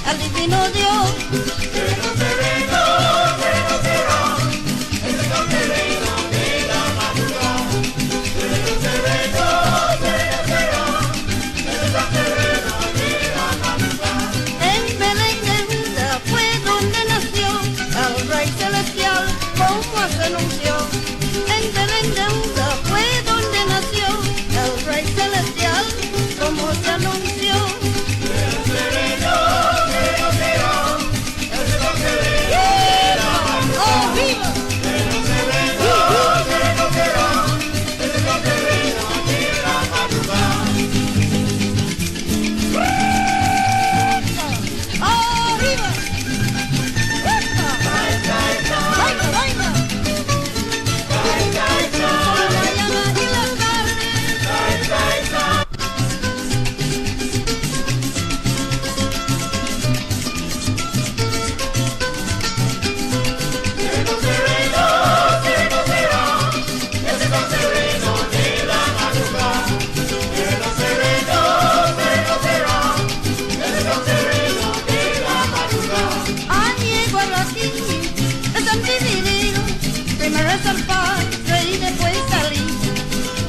al divino Dios. Pero sereno será, ese San sereno de la madrugada. Pero sereno será, ese San sereno de la madrugada. En Belén de Judá fue donde nació el Rey Celestial, como se anunció. En Belén de Judá fue donde nació el Rey Celestial, como se anunció. Pero sereno será, ese San sereno de la madrugada. ¡Oh, viva! Pero sereno será, ese San sereno de la madrugada. ¡Arriba! ¡Epa! ¡Baila, baila! Solo la llama y la carne. Pero sereno será, ese San sereno de la madrugada. Pero sereno será, ese San sereno de la madrugada. Llegó aquí, están divididos. Primero es el Padre y después salí.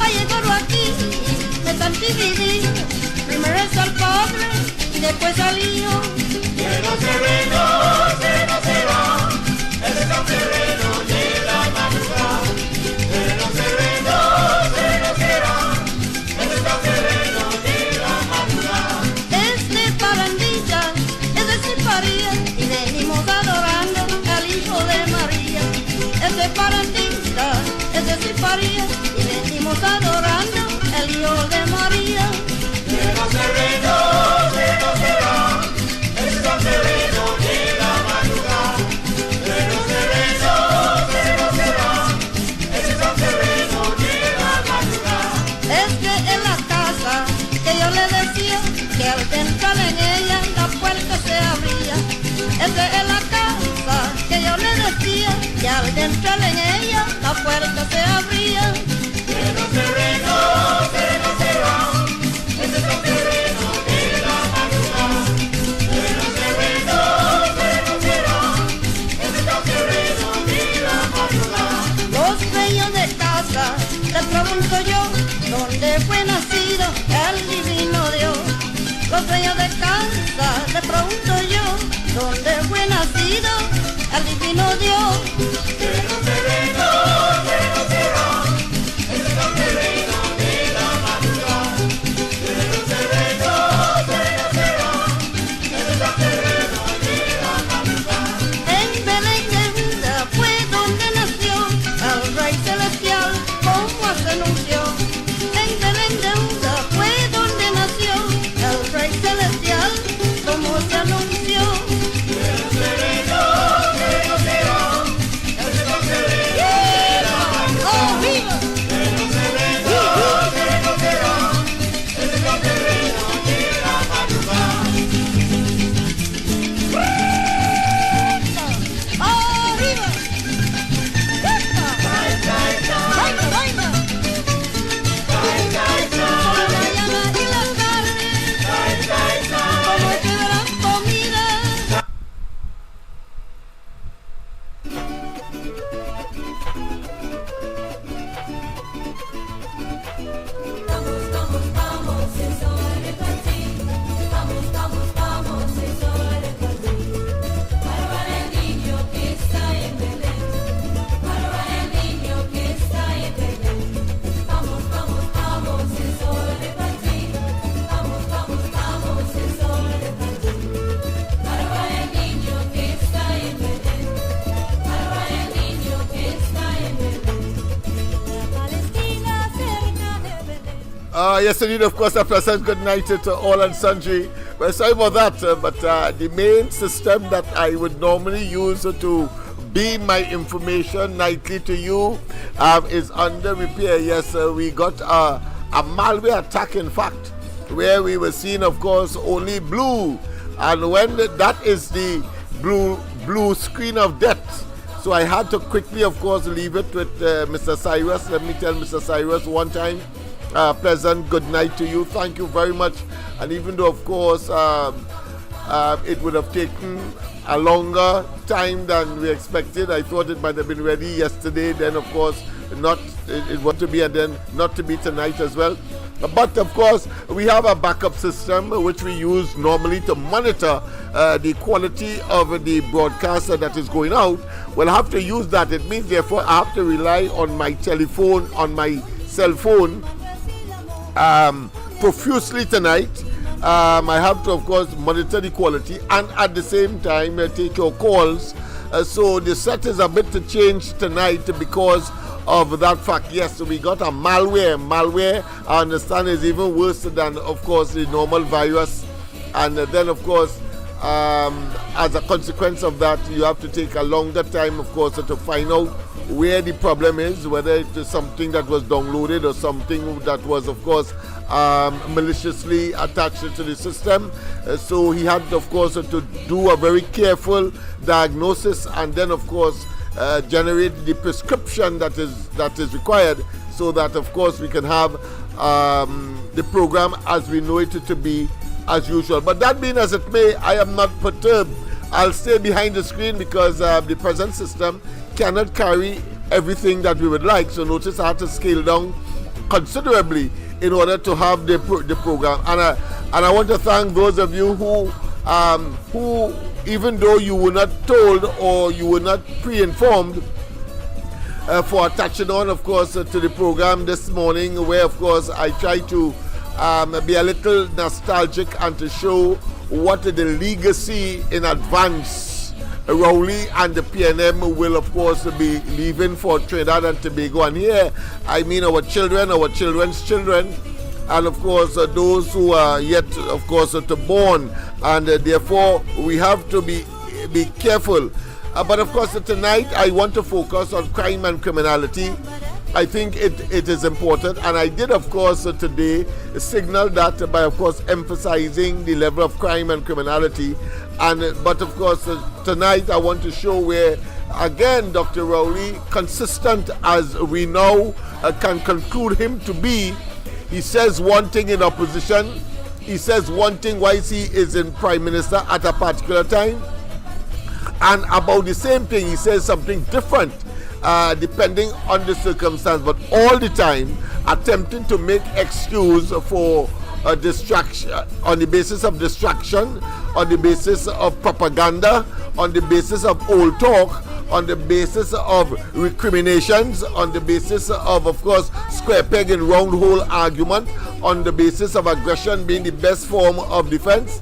Llegó aquí, están divididos. Primero es el Padre y después salió. Pero sereno será, ese San sereno de la madrugada. Pero sereno será, ese San sereno de la madrugada. Es de Parandilla, es de Ciparía, y venimos adorando al Hijo de María. Es de Parandilla, es de Ciparía, y venimos adorando al Hijo de María. Pero sereno será, ese San sereno de la madrugada. Pero sereno será, ese San sereno de la madrugada. Es que en la casa que yo le decía que al entrar en ella la puerta se abría. Es que en la casa que yo le decía que al entrar en ella la puerta se abría. Pero sereno será, ese San sereno de la madrugada. Pero sereno será, ese San sereno de la madrugada. Los dueños de casa, les pregunto yo, ¿dónde fue nacido el divino Dios? Los dueños de casa, les pregunto yo, ¿dónde fue nacido el divino Dios? Pero sereno será, ese San sereno de la madrugada. Pero sereno será, ese San sereno de la madrugada. En Belén de Judá fue donde nació el Rey Celestial, como se anunció. En Belén de Judá fue donde nació el Rey Celestial, como se anunció. Pero sereno será, ese San sereno de la madrugada. ¡Oh, viva! Pero sereno será, ese San sereno de la madrugada. ¡Arriba! ¡Epa! ¡Baila, baila! Solo la llama y la carne, como que gran comida. Vamos, es hora de partir. Vamos, es hora de partir. Para el niño que está en Belén. Para el niño que está en Belén. Vamos, es hora de partir. Vamos, es hora de partir. Para el niño que está en Belén. Para el niño que está en Belén. La Palestina cerca de Belén. Yes, indeed, of course, I present good night to all and sundry. Well, sorry about that, but the main system that I would normally use to beam my information nightly to you is under repair. Yes, we got a malware attack, in fact, where we were seeing, of course, only blue. And when that is the blue screen of death. So I had to quickly, of course, leave it with Mr. Cyrus. Let me tell Mr. Cyrus one time, pleasant good night to you. Thank you very much. And even though, of course, it would have taken a longer time than we expected. I thought it might have been ready yesterday, then of course not, it was to be, and then not to be tonight as well. But of course, we have a backup system which we use normally to monitor the quality of the broadcast that is going out. We'll have to use that. It means, therefore, I have to rely on my telephone, on my cell phone, profusely tonight. I have to, of course, monitor the quality and at the same time take your calls. So the set is a bit to change tonight because of that fact. Yes, we got a malware. Malware, I understand, is even worse than, of course, the normal virus. And then, of course, as a consequence of that, you have to take a longer time, of course, to find out where the problem is, whether it is something that was downloaded or something that was, of course, maliciously attached to the system. So he had, of course, to do a very careful diagnosis and then, of course, generate the prescription that is required, so that, of course, we can have the program as we know it to be as usual. But that being as it may, I am not perturbed. I'll stay behind the screen because the present system cannot carry everything that we would like. So notice I had to scale down considerably in order to have the program. And I want to thank those of you who even though you were not told or you were not pre-informed, for attaching on, of course, to the program this morning, where, of course, I try to be a little nostalgic and to show what the legacy in advance Rowley and the PNM will, of course, be leaving for Trinidad and Tobago. And here, I mean our children, our children's children, and, of course, those who are yet, of course, to born. And therefore, we have to be careful. But, of course, tonight, I want to focus on crime and criminality. I think it is important. And I did, of course, today signal that by, of course, emphasizing the level of crime and criminality. But, of course, tonight, I want to show where, again, Dr. Rowley, consistent as we now can conclude him to be, he says one thing in opposition, he says one thing whilst he is in Prime Minister at a particular time, and about the same thing he says something different depending on the circumstance, but all the time attempting to make excuse for distraction, on the basis of distraction, on the basis of propaganda, on the basis of old talk, on the basis of recriminations, on the basis of course, square peg and round hole argument, on the basis of aggression being the best form of defense.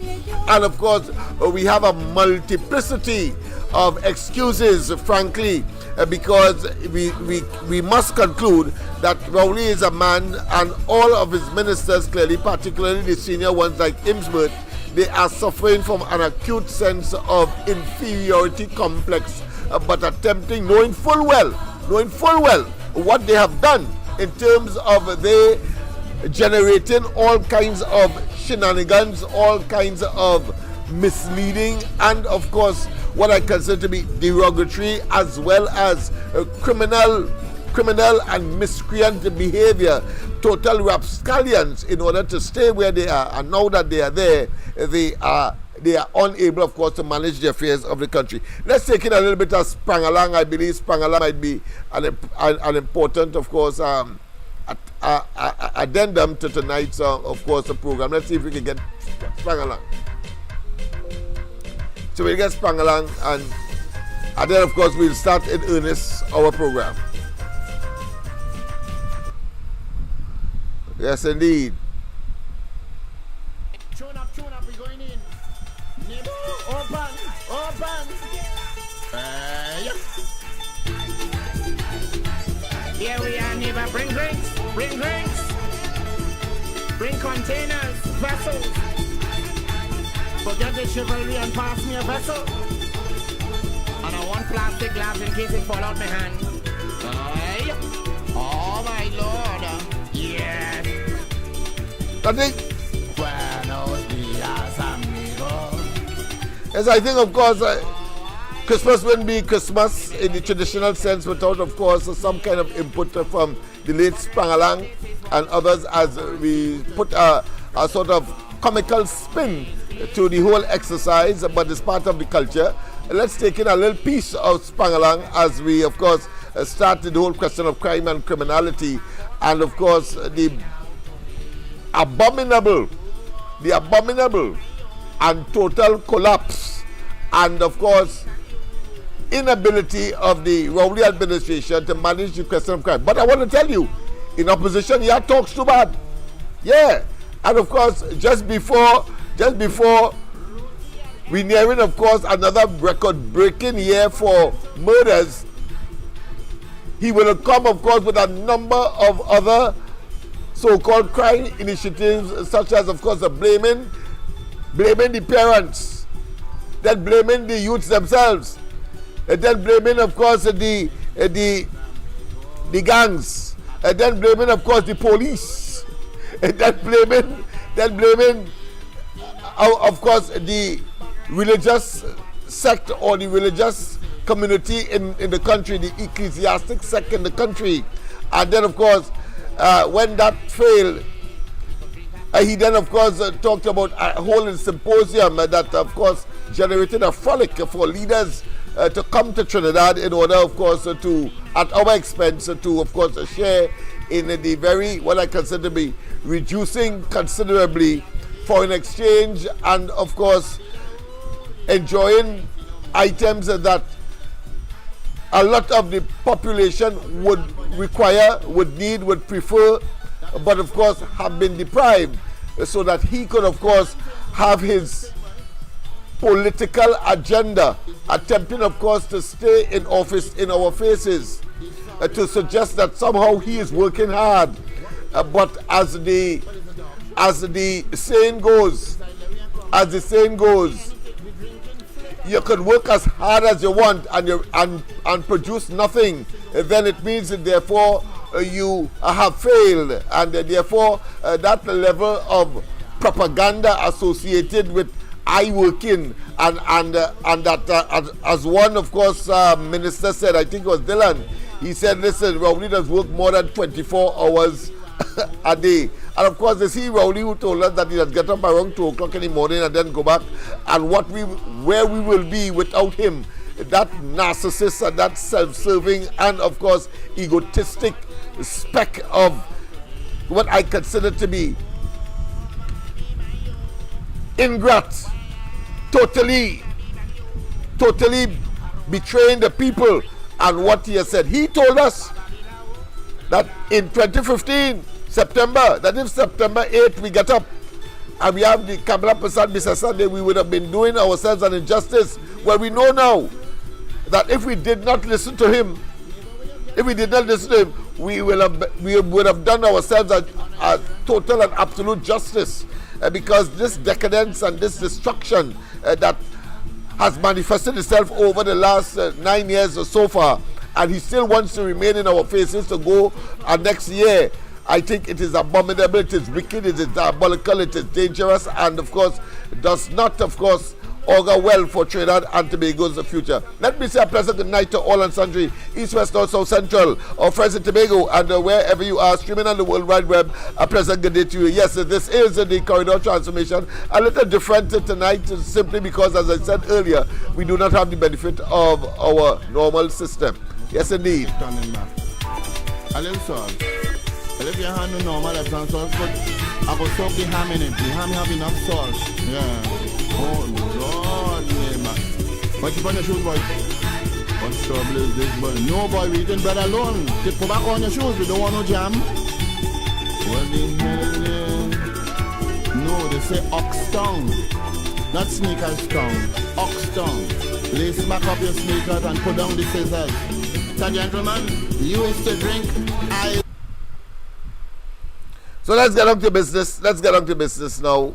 And of course, we have a multiplicity of excuses, frankly, because we must conclude that Rowley is a man, and all of his ministers, clearly, particularly the senior ones like Imsworth, they are suffering from an acute sense of inferiority complex, but attempting, knowing full well what they have done in terms of they generating all kinds of shenanigans, all kinds of misleading, and of course what I consider to be derogatory as well as criminal and miscreant behavior, total rapscallions, in order to stay where they are. And now that they are there, they are unable, of course, to manage the affairs of the country. Let's take in a little bit of Sprangalang. I believe Sprangalang might be an important, of course, addendum to tonight's, of course, the program. Let's see if we can get Sprangalang. So we'll get Sprangalang, and then, of course, we'll start in earnest our program. Yes, indeed. Tune up, we're going in. Neighbor, open. Yep. Here we are, neighbor. Bring drinks. Bring containers, vessels. Forget the chivalry and pass me a vessel. And I want plastic glass in case it fall out my hand. Oh my lord. Yes. I think. Buenos dias, amigo. Yes, I think, of course, Christmas wouldn't be Christmas in the traditional sense without, of course, some kind of input from the late Sprangalang and others, as we put a sort of comical spin to the whole exercise, but it's part of the culture. Let's take in a little piece of Spangalang as we, of course, start the whole question of crime and criminality, and of course the abominable and total collapse, and of course inability of the Rowley administration to manage the question of crime. But I want to tell you, in opposition, yeah, talks too bad. Yeah, and of course, just before we nearing, of course, another record-breaking year for murders, he will come, of course, with a number of other so-called crime initiatives, such as, of course, blaming the parents, then blaming the youths themselves, and then blaming, of course, the gangs, and then blaming, of course, the police, and then blaming, of course, the religious sect or the religious community in the country, the ecclesiastic sect in the country. And then, of course, when that failed, he then, of course, talked about holding symposium that, of course, generated a frolic for leaders to come to Trinidad in order, of course, to, at our expense, to, of course, share in the very, what I consider to be reducing considerably foreign exchange, and, of course, enjoying items that a lot of the population would require, would need, would prefer, but of course have been deprived, so that he could, of course, have his political agenda, attempting, of course, to stay in office in our faces, to suggest that somehow he is working hard. But as the saying goes, you could work as hard as you want and produce nothing, then it means that therefore you have failed, and therefore that level of propaganda associated with I working and that as one, of course, minister said, I think it was Dylan, he said, listen, Rowley does work more than 24 hours a day. And of course, it's he, Rowley, who told us that he does get up around 2 o'clock in the morning and then go back, and where we will be without him, that narcissist and that self-serving and, of course, egotistic speck of what I consider to be ingrate, totally betraying the people. And what he has said, he told us that in 2015 September, that if September 8th we get up and we have the Kamala Prasad Mr. Sunday, we would have been doing ourselves an injustice. Well, we know now that if we did not listen to him, we would have done ourselves a total and absolute justice, because this decadence and this destruction that has manifested itself over the last 9 years or so far, and he still wants to remain in our faces to go next year. I think it is abominable, it is wicked, it is diabolical, it is dangerous, and of course does not, of course, augur well for Trinidad and Tobago's future. Let me say a pleasant good night to all and sundry, East, West, North, South, Central, or friends in Tobago, and wherever you are streaming on the World Wide Web. A pleasant good day to you. Yes, this is the corridor transformation, a little different tonight, simply because, as I said earlier, we do not have the benefit of our normal system. Yes, indeed. A little salt. Well, if your hand is normal, it's not salt, but I will soak the ham in it. The ham have enough salt. Yeah. Oh, Lord, man. What you on your shoes, boy? What trouble is this, boy? No, boy, we eating bread alone. Just put back on your shoes. We don't want no jam. What the hell, yeah. No, they say Oxtown. Not Sneakers Town. Oxtown. Lace back up your sneakers and put down the scissors. So, gentlemen, you used to drink. So let's get on to business now.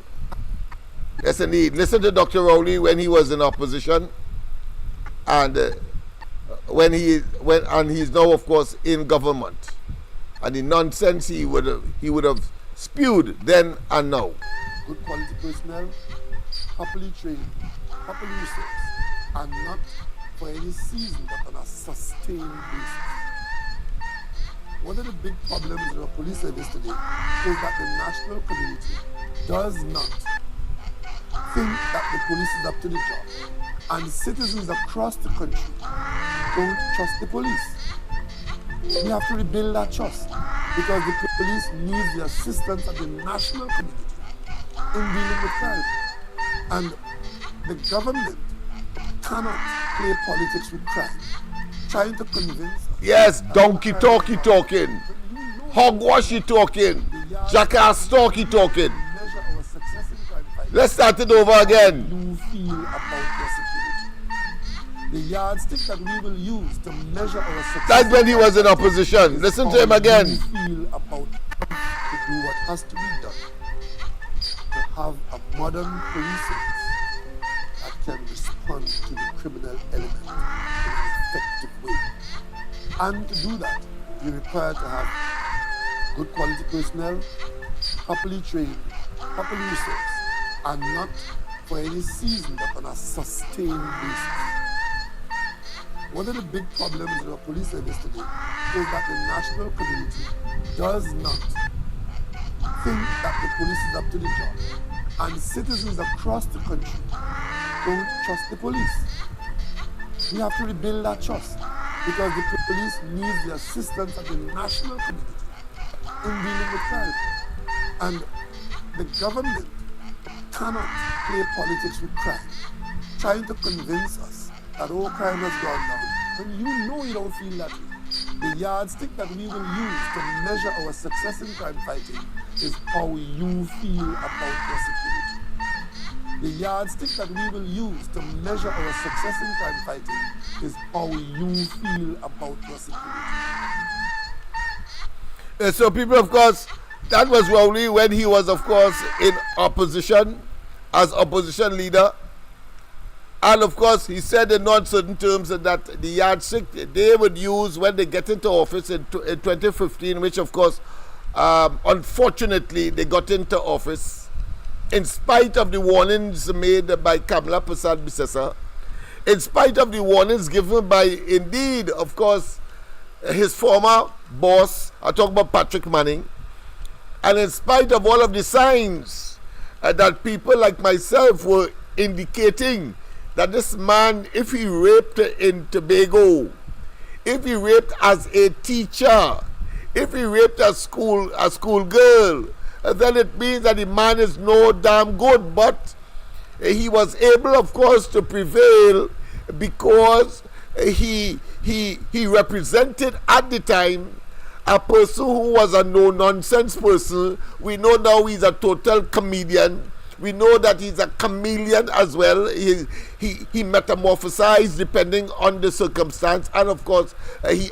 Yes, indeed. Listen to Dr. Rowley when he was in opposition, and he's now, of course, in government, and the nonsense he would have spewed then and now. Good quality personnel, properly trained, properly resourced, and not for any season, but on a sustained basis. One of the big problems in our police service today is that the national community does not think that the police is up to the job, and citizens across the country don't trust the police. We have to rebuild that trust because the police needs the assistance of the national community in dealing with crime. And the government cannot play politics with crime, trying to convince us. Yes, donkey talky talking, hogwashy talking, jackass talky talking. Measure our success in crime fighting. Let's start it over again. You feel about your security. The yardstick that we will use to measure our success. That's when he was in opposition. Listen to him how again. You feel about to do what has to be done to have a modern police service that can respond to the criminal element in an effective way. And to do that, you require to have good quality personnel, properly trained, properly resourced, and not for any season but on a sustained basis. One of the big problems in our police service today is that the national community does not think that the police is up to the job, and citizens across the country don't trust the police. We have to rebuild that trust because the police needs the assistance of the national community in dealing with crime. And the government cannot play politics with crime, trying to convince us that all crime has gone down when you know you don't feel that way. The yardstick that we will use to measure our success in crime fighting is how you feel about your security. The yardstick that we will use to measure our success in crime fighting is how you feel about your security. So people, of course, that was only when he was, of course, in opposition, as opposition leader. And of course, he said in non-certain terms that the yardstick they would use when they get into office in 2015, which of course, unfortunately, they got into office in spite of the warnings made by Kamala Prasad Bisesa, in spite of the warnings given by, indeed, of course, his former boss, I talk about Patrick Manning, and in spite of all of the signs that people like myself were indicating that this man, if he raped in Tobago, if he raped as a teacher, if he raped a school girl, then it means that the man is no damn good. But he was able, of course, to prevail because he represented at the time a person who was a no-nonsense person. We know now he's a total comedian. We know that he's a chameleon as well. He metamorphosizes depending on the circumstance, and of course he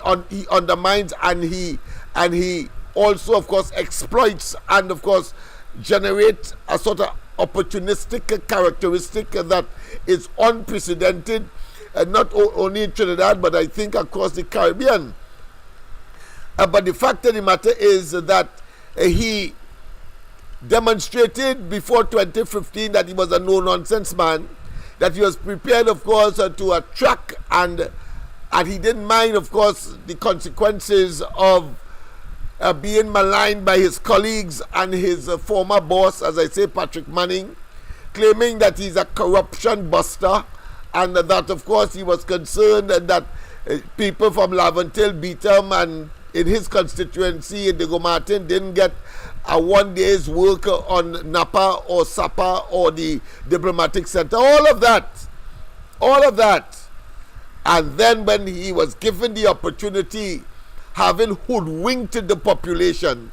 undermines and he also of course exploits and of course generates a sort of opportunistic characteristic that is unprecedented, not only in Trinidad but I think across the Caribbean. But the fact of the matter is that he demonstrated before 2015 that he was a no-nonsense man, that he was prepared, of course, to attract and he didn't mind, of course, the consequences of being maligned by his colleagues and his former boss, as I say, Patrick Manning, claiming that he's a corruption buster and that, of course, he was concerned that people from Laventille beat him and in his constituency in Diego Martin didn't get a 1 day's work on Napa or Sapa or the diplomatic center, all of that. And then when he was given the opportunity, having hoodwinked the population,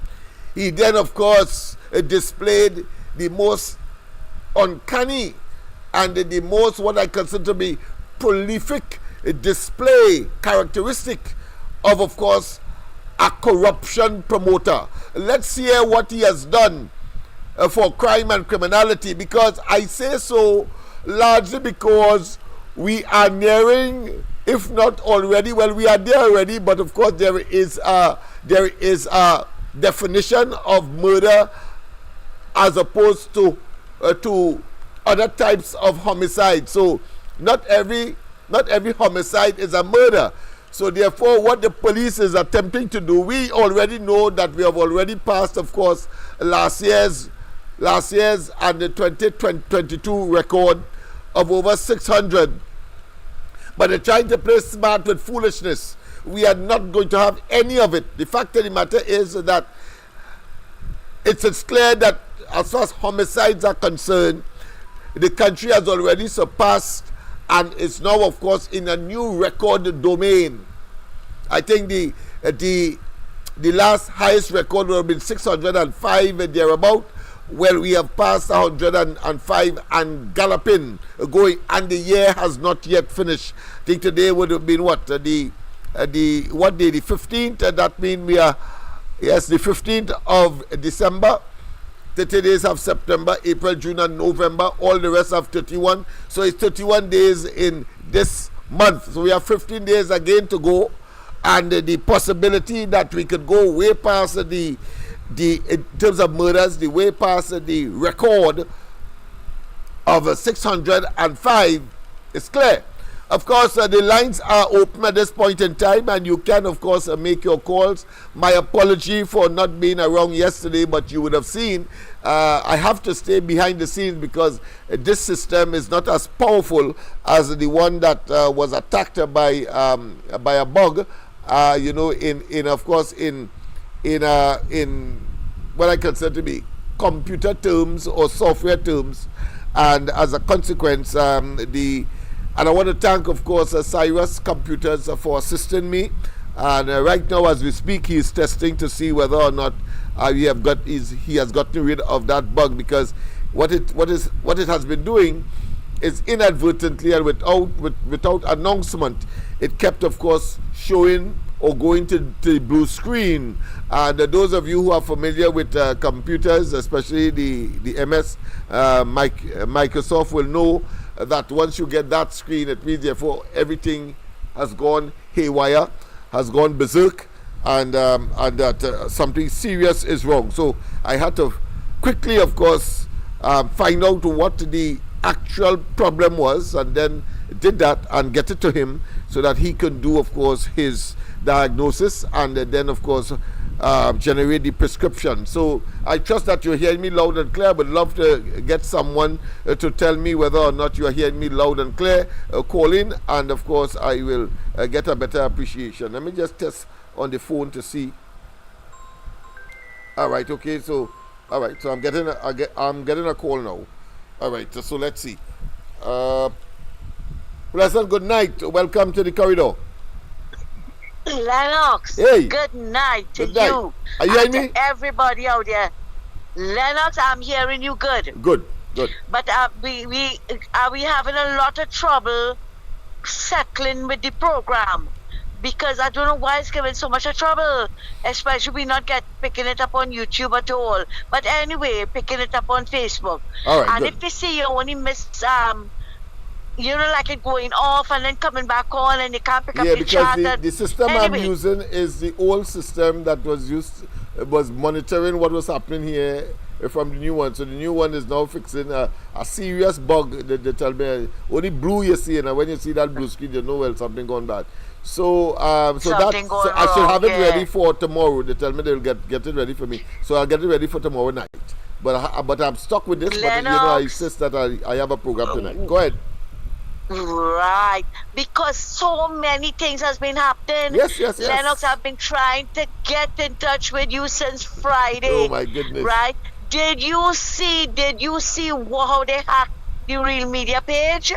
he then of course displayed the most uncanny and the most what I consider to be prolific display characteristic of course, a corruption promoter. Let's hear what he has done for crime and criminality, because I say so largely because we are nearing, if not already, well, we are there already, but of course there is a definition of murder as opposed to other types of homicide. So not every homicide is a murder. So therefore, what the police is attempting to do, we already know that we have already passed, of course, last year's last year's and the 2022 record of over 600. But they're trying to play smart with foolishness. We are not going to have any of it. The fact of the matter is that it's clear that as far as homicides are concerned, the country has already surpassed and is now, of course, in a new record domain. I think the last highest record would have been 605 and thereabout. Well, we have passed 105 and galloping, going, and the year has not yet finished. I think today would have been what what day? The 15th. That means we are, yes, the 15th of December. 30 days of September, April, June, and November. All the rest have 31. So it's 31 days in this month. So we have 15 days again to go, and the possibility that we could go way past the in terms of murders, the way past the record of 605 is clear. Of course, the lines are open at this point in time, and you can, of course, make your calls. My apology for not being around yesterday, but you would have seen I have to stay behind the scenes because this system is not as powerful as the one that was attacked by a bug. In what I consider to be computer terms or software terms, and as a consequence, and I want to thank, of course, Cyrus Computers for assisting me. And right now, as we speak, he is testing to see whether or not he has gotten rid of that bug, because what it has been doing is inadvertently and without announcement, it kept, of course, showing or going to the blue screen. And those of you who are familiar with computers, especially the MS Microsoft, will know that once you get that screen, it means therefore everything has gone haywire, has gone berserk, and that something serious is wrong. So I had to quickly, of course, find out what the actual problem was, and then did that and get it to him so that he can do, of course, his diagnosis, and then, of course, generate the prescription. So I trust that you're hearing me loud and clear. I would love to get someone to tell me whether or not you are hearing me loud and clear. Call in, and of course I will get a better appreciation. Let me just test on the phone to see. All right, okay, so all right, so I'm getting a call now. All right, so let's see. Pleasant good night. Welcome to the corridor. Lennox, hey. Good night to Good night. you. Are you hearing and me? to everybody out there. Lennox, I'm hearing you good. Good. But we having a lot of trouble settling with the program, because I don't know why it's giving so much of trouble, especially we not picking it up on YouTube at all. But anyway, picking it up on Facebook. All right, and good. if you see you only miss like it going off and then coming back on, and you can't pick up the chat. Because the system anyway. I'm using is the old system that was monitoring what was happening here from the new one. So the new one is now fixing a serious bug. They tell me only blue you see, and when you see that blue screen, you know, well, something gone bad. So I should have it ready for tomorrow. They tell me they'll get it ready for me, so I'll get it ready for tomorrow night. But I'm stuck with this. Lennox. But I insist that I have a program tonight. Go ahead. Right, because so many things has been happening. Yes. Lennox, I've been trying to get in touch with you since Friday. Oh my goodness! Right? Did you see how they hacked the Real Media page,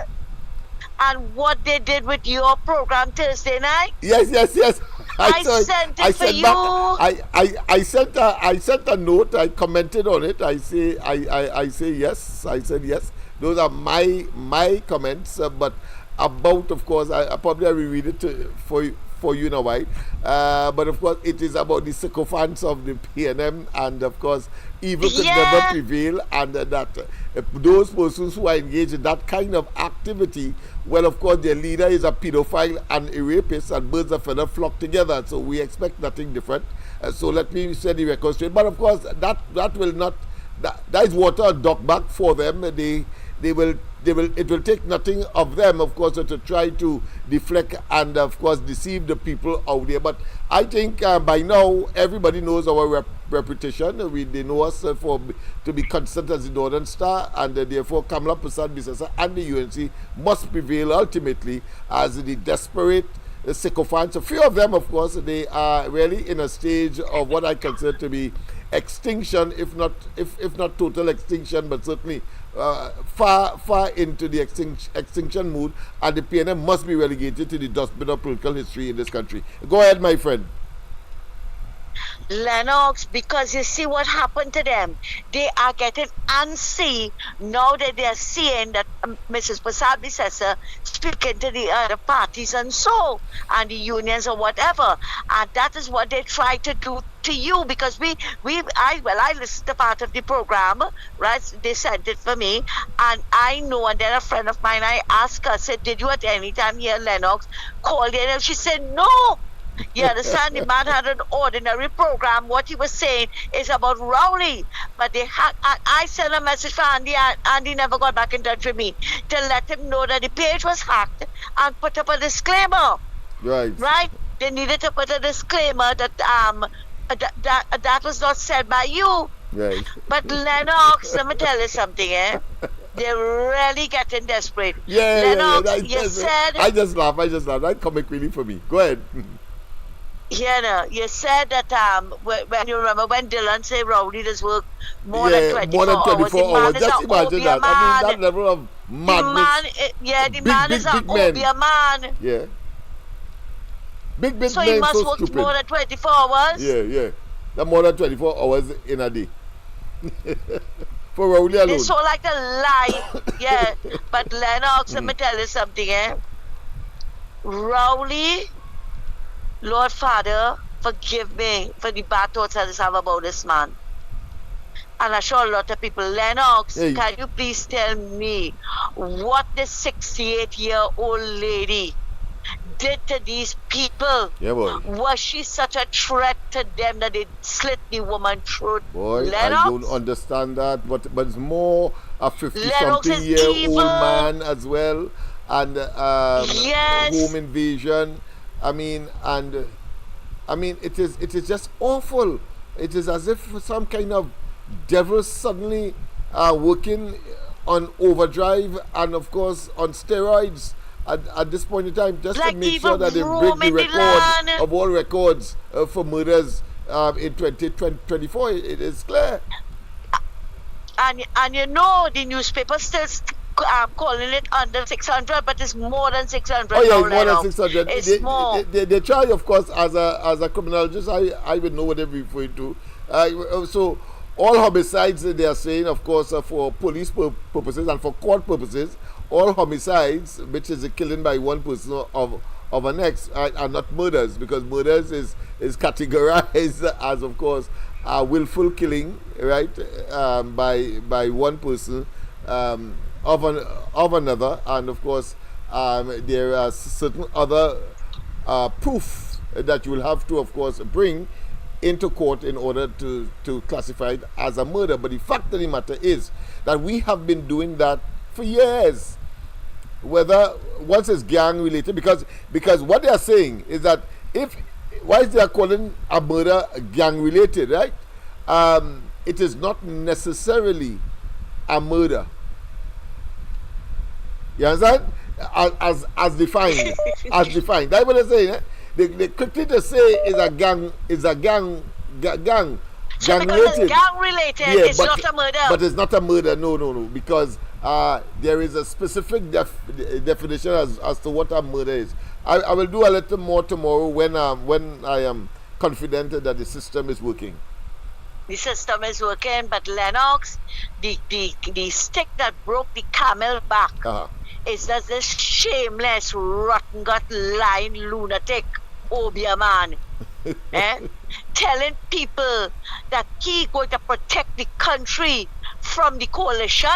and what they did with your program Thursday night? Yes. I sent it for you. I sent a note. I commented on it. I say yes. I said yes. Those are my comments, but about, of course, I probably will read it for you in a while. But of course, it is about the sycophants of the PNM, and of course, evil could never prevail, and that those persons who are engaged in that kind of activity, well, of course, their leader is a pedophile and a rapist, and birds of feather flock together. So we expect nothing different. So let me set the record straight. But of course, that will not. That is water a duck back for them. It will take nothing of them, of course, to try to deflect and, of course, deceive the people out there. But I think by now everybody knows our reputation. They know us to be constant as the Northern Star, and therefore Kamala Prasad Bisasa and the UNC must prevail ultimately as the desperate sycophants. A few of them, of course, they are really in a stage of what I consider to be extinction, if not total extinction, but certainly far into the extinction mood, and the PNM must be relegated to the dustbin of political history in this country. Go ahead, my friend. Lennox, because you see what happened to them. They are getting antsy now that they are seeing that Mrs. Prasad Bisesa speaking to the other parties and the unions or whatever. And that is what they try to do to you, because I listened to part of the program, right? They sent it for me, and I know, and then a friend of mine, I asked her, said, did you at any time hear Lennox called in? And she said, no. You understand? The man had an ordinary program. What he was saying is about Rowley. But I sent a message for Andy, and Andy never got back in touch with me to let him know that the page was hacked and put up a disclaimer. Right? They needed to put a disclaimer that that was not said by you. Right. But Lennox, let me tell you something, they're really getting desperate. Lennox, you said... I just laugh. That comic relief for me. Go ahead. You said that when you remember when Dylan said Rowley does work more than 24 hours. Just imagine that. I mean, that level of madness. The man is an obia man. Yeah. Big so men he must so work stupid. more than 24 hours? Yeah. That more than 24 hours in a day. For Rowley alone. They so like a lie. Yeah. But Lennox, let me tell you something, Rowley, Lord Father, forgive me for the bad thoughts I just have about this man. And I'm sure a lot of people. Lennox, can you please tell me what the 68-year-old lady did to these people? Yeah, boy. Was she such a threat to them that they slit the woman throat? Boy, Lennox? I don't understand that, but it's more a 50-something-year-old man as well, and home invasion. I mean, it is just awful. It is as if some kind of devil suddenly working on overdrive and, of course, on steroids at this point in time, just like to make sure that they break the record of all records for murders in 2024. It is clear. And you know, the newspaper still calling it under 600, but it's more than 600. Oh yeah, it's more than 600. It's more. They try, of course, as a criminologist, I would know what they're referring to. So all homicides, they are saying, of course, for police purposes and for court purposes, all homicides, which is a killing by one person of an next, are not murders, because murders is categorized as, of course, willful killing, right, by one person of another, and of course there are certain other proof that you will have to, of course, bring into court in order to classify it as a murder. But the fact of the matter is that we have been doing that for years, whether once it's gang related, because what they are saying is that why they are calling a murder gang related, right? It is not necessarily a murder. You understand? As defined. That's what they're saying. They quickly to say gang related. Gang related, it's not a murder. But it's not a murder, no, because there is a specific definition as to what a murder is. I will do a little more tomorrow when I am confident that the system is working. The system is working, but Lennox, the stick that broke the camel back is that this shameless, rotten gut, lying lunatic Obia man telling people that he going to protect the country from the coalition.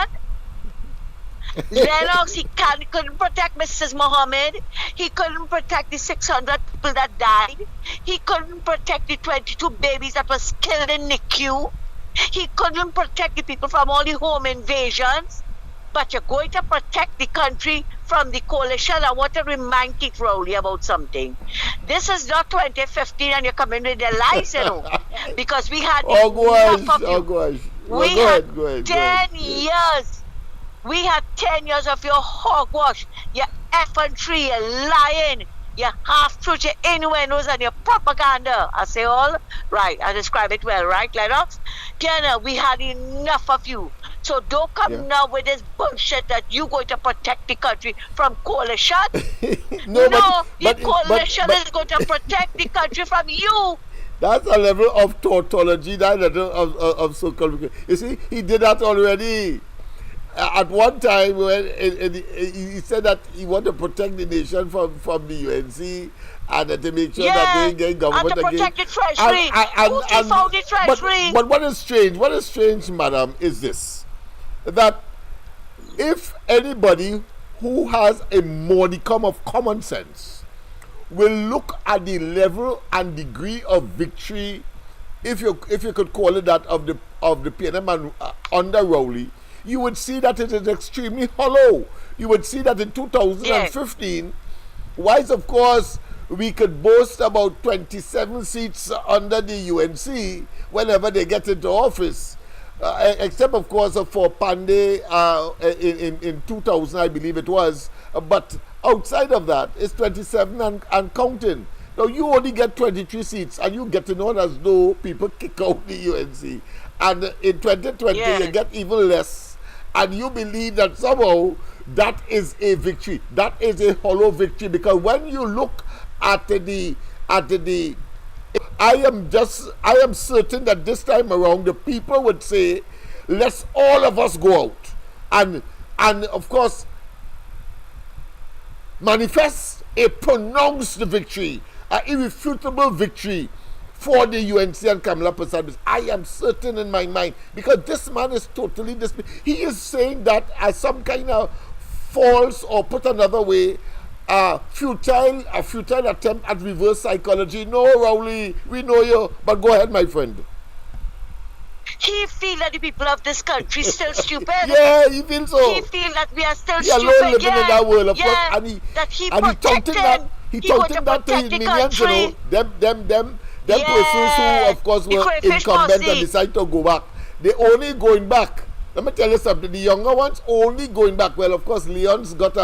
Lennox, he couldn't protect Mrs. Mohammed. He couldn't protect the 600 people that died. He couldn't protect the 22 babies that was killed in NICU. He couldn't protect the people from all the home invasions. But you're going to protect the country from the coalition. I want to remind Keith Rowley about something. This is not 2015 and you're coming with the lies, because we had enough of you. gosh. We Go had ahead. 10 years. We had 10 years of your hogwash, your effrontery, your lying, your half-truth, your innuendos, and your propaganda. I say all right. I describe it well, right, Lennox? Kenna, we had enough of you. So don't come now with this bullshit that you're going to protect the country from coalition. The coalition is going to protect the country from you. That's a level of tautology, that level of so-called. You see, he did that already. At one time, when he said that he wanted to protect the nation from the UNC and to make sure that they get government and to protect the treasury. Who found the treasury? But what is strange, madam, is this: that if anybody who has a modicum of common sense will look at the level and degree of victory, if you could call it that, of the PNM under Rowley, you would see that it is extremely hollow. You would see that in 2015, whilst of course we could boast about 27 seats under the UNC whenever they get into office, except of course for Pandey in 2000, I believe it was. But outside of that, it's 27 and counting. Now you only get 23 seats, and you get to know as though people kick out the UNC. And in 2020, you get even less. And you believe that somehow that is a victory. That is a hollow victory, because when you look at the I am certain that this time around the people would say, let's all of us go out and of course manifest a pronounced victory, an irrefutable victory for the UNC and Kamala Persad. I am certain in my mind, because this man is totally he is saying that as some kind of false, or put another way, a futile attempt at reverse psychology. No, Rowley, we know you, but go ahead, my friend. He feels that the people of this country still stupid. Yeah, he feels so. He feels that we are still he stupid. Alone living in that world, of course, and he taunted that to his millions, you know, them persons who, of course, were incumbent and decided to go back. They only going back. Let me tell you something. The younger ones only going back. Well, of course, Leon's got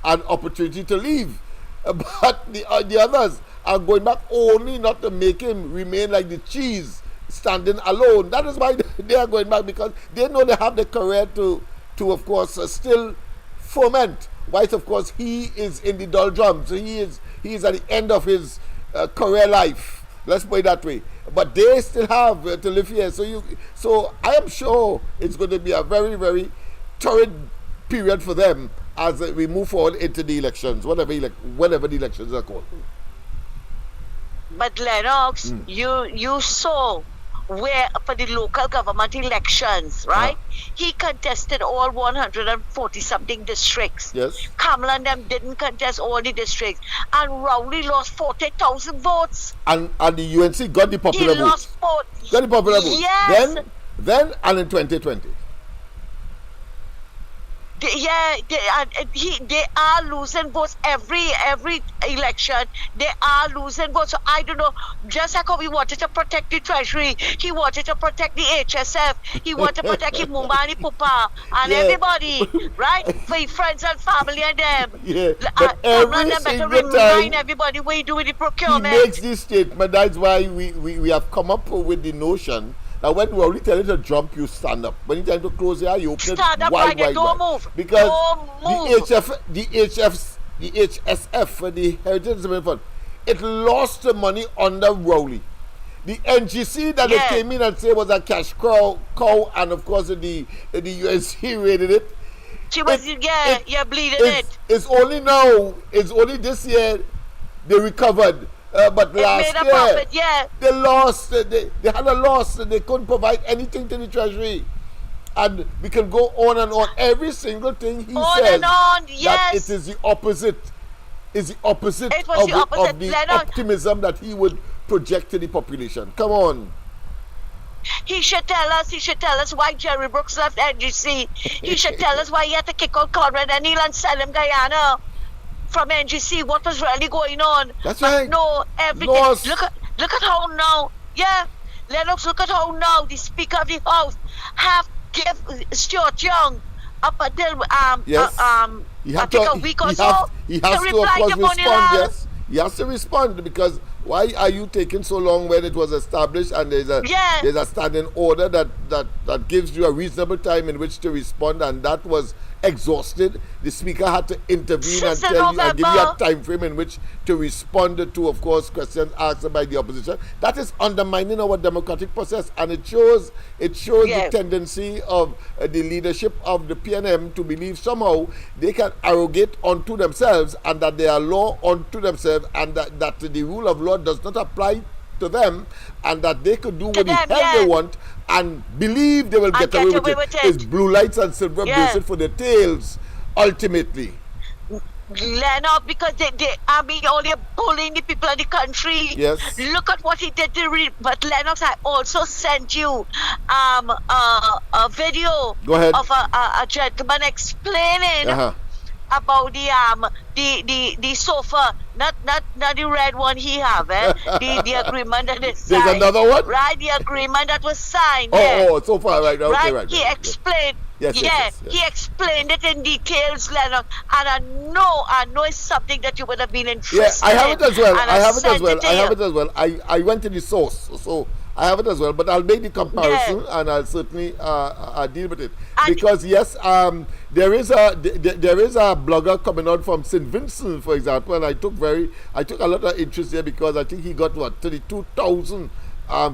an opportunity to leave, but the others are going back only not to make him remain like the cheese, standing alone. That is why they are going back, because they know they have the career to of course, still foment. Whilst, of course, he is in the doldrums. So he is at the end of his career life. Let's put it that way. But they still have to live here. So I am sure it's going to be a very, very torrid period for them as we move forward into the elections, whenever the elections are called. But Lennox, you saw where for the local government elections, right? He contested all 140 something districts. Yes. Kamala and them didn't contest all the districts, and Rowley lost 40,000 votes. And the UNC got the popular vote. Got the popular vote. Yes. Then and in 2020. They are losing votes every election. They are losing votes. So I don't know. Just like how we wanted to protect the treasury, he wanted to protect the HSF. He wanted to protect his Mumani Pupa and everybody, right? For his friends and family and them. Yeah. But every single time everybody what you do with the procurement. He makes this statement. That's why we have come up with the notion. Now, when we only tell you to jump, you stand up. When you tell you to close your eye, you open stand it up, wide. Don't move. Because don't move. the HSF, the Heritage Development Fund, it lost the money under Rowley. The NGC that they came in and said was a cash cow, and of course the UNC raided it. She was bleeding it. It's only this year they recovered. But last year, profit, they lost. They had a loss. They couldn't provide anything to the treasury, and we can go on and on. Every single thing he says that it is the opposite. Is the opposite of the optimism that he would project to the population. Come on. He should tell us. He should tell us why Jerry Brooks left NGC. He should tell us why he had to kick out Conrad O'Neill and sell him Guyana from NGC. What was really going on? That's right. No, everything. Lost. Look at how now. Yeah, Lennox. Look at how now the Speaker of the House have give Stuart Young up until Yes. He I had think to, a week or he so has, he has to, of reply course, to Bonnie respond. Lal. Yes, he has to respond, because why are you taking so long when it was established and there's a standing order that gives you a reasonable time in which to respond, and that was exhausted. The Speaker had to intervene and Since tell you and give you a November. time frame in which to respond to, of course, questions asked by the opposition. That is undermining our democratic process, and it shows Yeah. the tendency of the leadership of the PNM to believe somehow they can arrogate onto themselves, and that they are law unto themselves, and that the rule of law does not apply to them, and that they could do what the them, hell yeah. they want and believe they will And get away with it. It's blue lights and silver Yeah. bracelet for the tails, ultimately. Lennox, because they I mean, only bullying the people of the country. Yes. Look at what he did to read. But Lennox, I also sent you a video Go ahead. of a gentleman explaining Uh-huh. about the sofa, not the red one he have, the agreement that is signed. There's another one? Right, the agreement that was signed. yeah. Oh, so far, right. Okay, Right, right. he right. explained. Yes, yes, yeah, yes, yes. he explained it in details, Lennox. And I know it's something that you would have been Yeah, interested I have in. it as well. And I have it as sent well. to I have you. it as well. I went to the source, so I have it as well. But I'll make the comparison, and I'll certainly deal with it, And- because yes, there is a blogger coming out from St. Vincent, for example, and I took a lot of interest there, because I think he got 32,000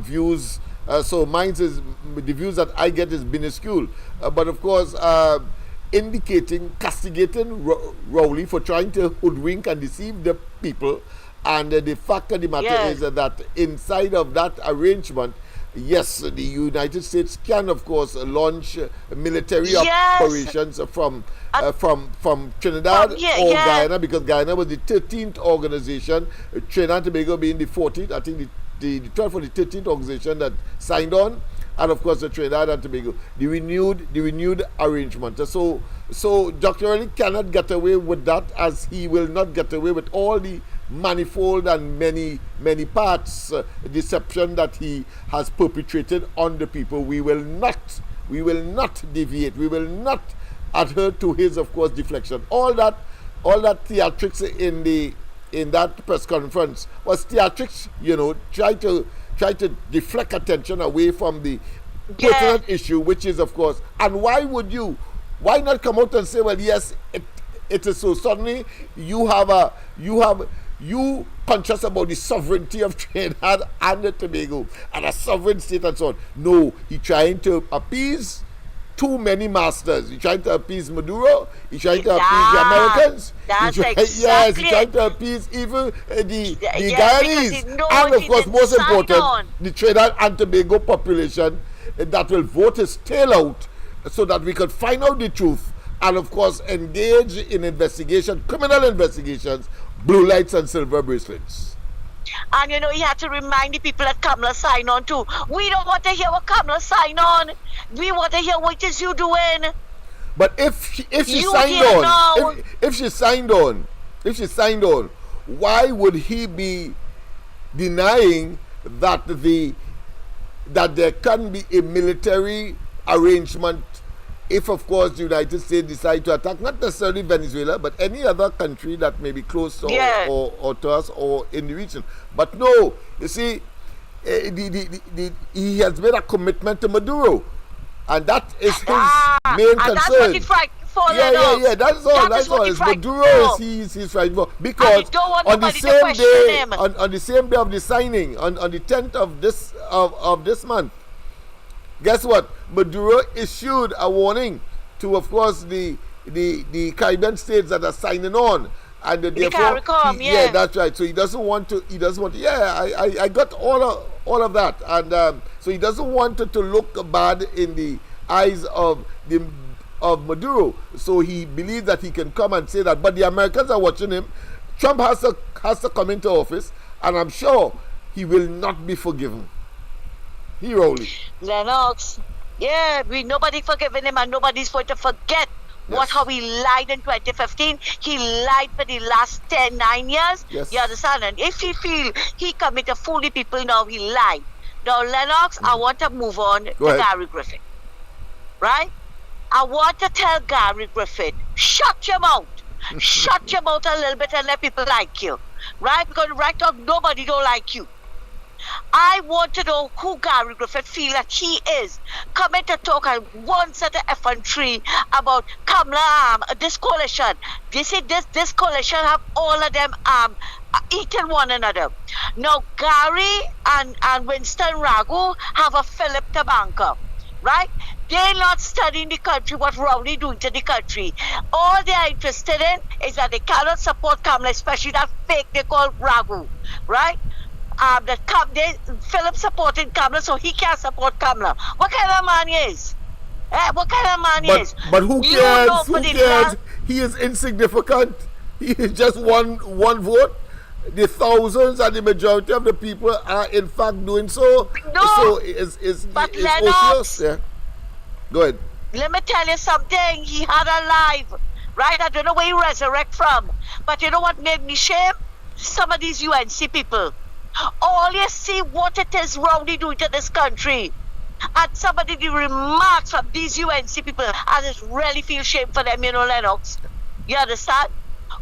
views. So the views that I get is minuscule, but of course, castigating Rowley for trying to hoodwink and deceive the people. And the fact of the matter Yes. is that inside of that arrangement, yes, the United States can, of course, launch military Yes. operations from Trinidad yeah, or yeah. Guyana, because Guyana was the 13th organization, Trinidad and Tobago being the 14th. I think the 12th or the 13th organization that signed on, and of course the Trinidad and Tobago, the renewed arrangement. So Dr. Rowley cannot get away with that, as he will not get away with all the manifold and many parts deception that he has perpetrated on the people. We will not deviate. We will not adhere to his, of course, deflection. All that theatrics in that press conference was theatrics, try to deflect attention away from the pertinent issue, which is, of course, and why not come out and say, well, yes, it is so. Suddenly you conscious about the sovereignty of Trinidad and Tobago and a sovereign state and so on. No, he's trying to appease too many masters. He's trying to appease Maduro. He's trying to appease the Americans. That's Yes, he's exactly trying it. to appease even the Yeah, because Guyanese. he knows And of he course, didn't most sign important, on. the Trinidad and Tobago population that will vote his tail out, so that we could find out the truth and, of course, engage in criminal investigations, blue lights and silver bracelets. And he had to remind the people that Kamala signed on too. We don't want to hear what Kamala signed on. We want to hear what is you doing. But if she You signed here on, now. if she signed on, why would he be denying that there can be a military arrangement if, of course, the United States decide to attack not necessarily Venezuela, but any other country that may be close to, Yeah. or to us or in the region? But no, you see, he has made a commitment to Maduro, and that is his main and concern. that's what he fight for. Yeah. That's all. That is what he It's fight Maduro for. he's fighting for, because he don't want on the nobody to same question day, him. on the same day of the signing, on the 10th of this month, guess what? Maduro issued a warning to, of course, the Caribbean states that are signing on, and therefore, CARICOM, yeah, that's right. So he doesn't want to. Yeah, I got all of that, and so he doesn't want it to look bad in the eyes of Maduro. So he believes that he can come and say that. But the Americans are watching him. Trump has to come into office, and I'm sure he will not be forgiven. He Rowley. Lennox. Yeah, nobody forgiven him and nobody's going to forget Yes. how he lied in 2015. He lied for the last 9 years. Yes. You understand? And if he feel he committed fool the people now, he lied. Now, Lennox, I want to move on to ahead. Gary Griffith. Right? I want to tell Gary Griffith, shut your mouth. Shut your mouth a little bit and let people like you. Right? Because right now, nobody don't like you. I want to know who Gary Griffith feel that he is. Coming to talk and once at the F1 about Kamala, this coalition. This coalition have all of them eating one another. Now Gary and Winston Ragu have a Philip Tabanka. Right? They're not studying the country, what Rowley doing to the country. All they are interested in is that they cannot support Kamala, especially that fake they call Ragu. Right? Philip supported Kamala, so he can't support Kamala. What kind of man he is? What kind of man he is? But who You don't know cares? for Who the cares? last- He is insignificant. He is just one vote. The thousands and the majority of the people are in fact doing so. No. So is But is Lennox- ocious. Yeah. Go ahead. Let me tell you something. He had a life, right? I don't know where he resurrect from. But you know what made me shame? Some of these UNC people. All you see what it is Rowley doing to this country. And some of the remarks from these UNC people, I just really feel shame for them, you know, Lennox. You understand?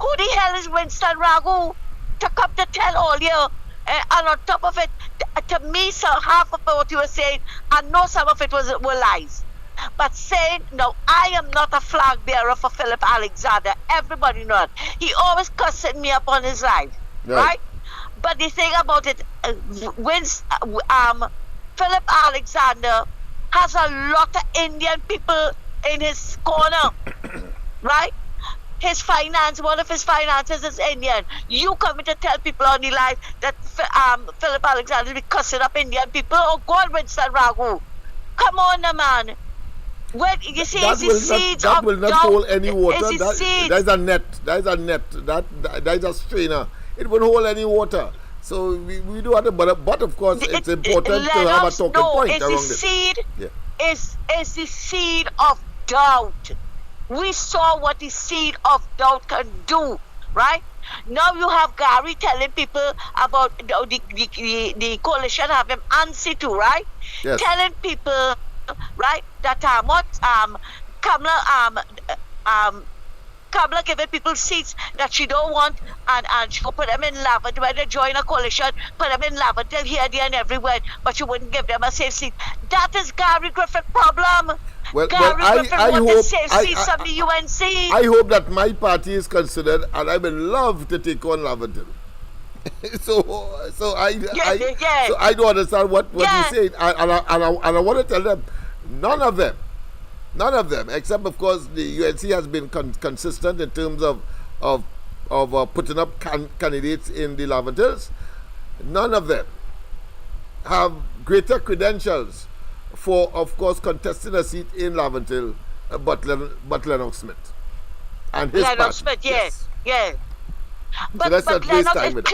Who the hell is Winston Ragu to come to tell all you? And on top of it, to me, so half of what you were saying, I know some of it were lies. But saying, no, I am not a flag bearer for Philip Alexander. Everybody knows. He always cussing me up on his life. Right? But the thing about it, Philip Alexander has a lot of Indian people in his corner, right? One of his finances is Indian. You coming to tell people on the live that Philip Alexander be cussing up Indian people? Oh God, Winston Ragu. Come on, man. When you see, That it's the will seeds not, that of will not doubt. hold any water. It's the seeds. That is a net. That is a net. That is a strainer. It won't hold any water. So we do have to, but of course it's important to have a talking point it's around the it. seed. Yeah. Is the seed of doubt. We saw what the seed of doubt can do, right? Now you have Gary telling people about the coalition have him antsy too, right? Yes. Telling people, right, that Kamala giving people seats that she don't want, and she will put them in lavender when they join a coalition, put them in lavender here, there, and everywhere, but she wouldn't give them a safe seat. That is Gary Griffith problem. Gary Griffith wanted safe seats from the UNC. I hope that my party is considered, and I would love to take on Lavender. so I don't understand what you're saying, and I want to tell them, none of them, except of course the UNC has been consistent in terms of putting up candidates in the Lavenders. None of them have greater credentials for, of course, contesting a seat in Lavendale, but Lennox Smith and his Lennox party. Smith, Yes. yeah. But let's not waste time Lennox, with it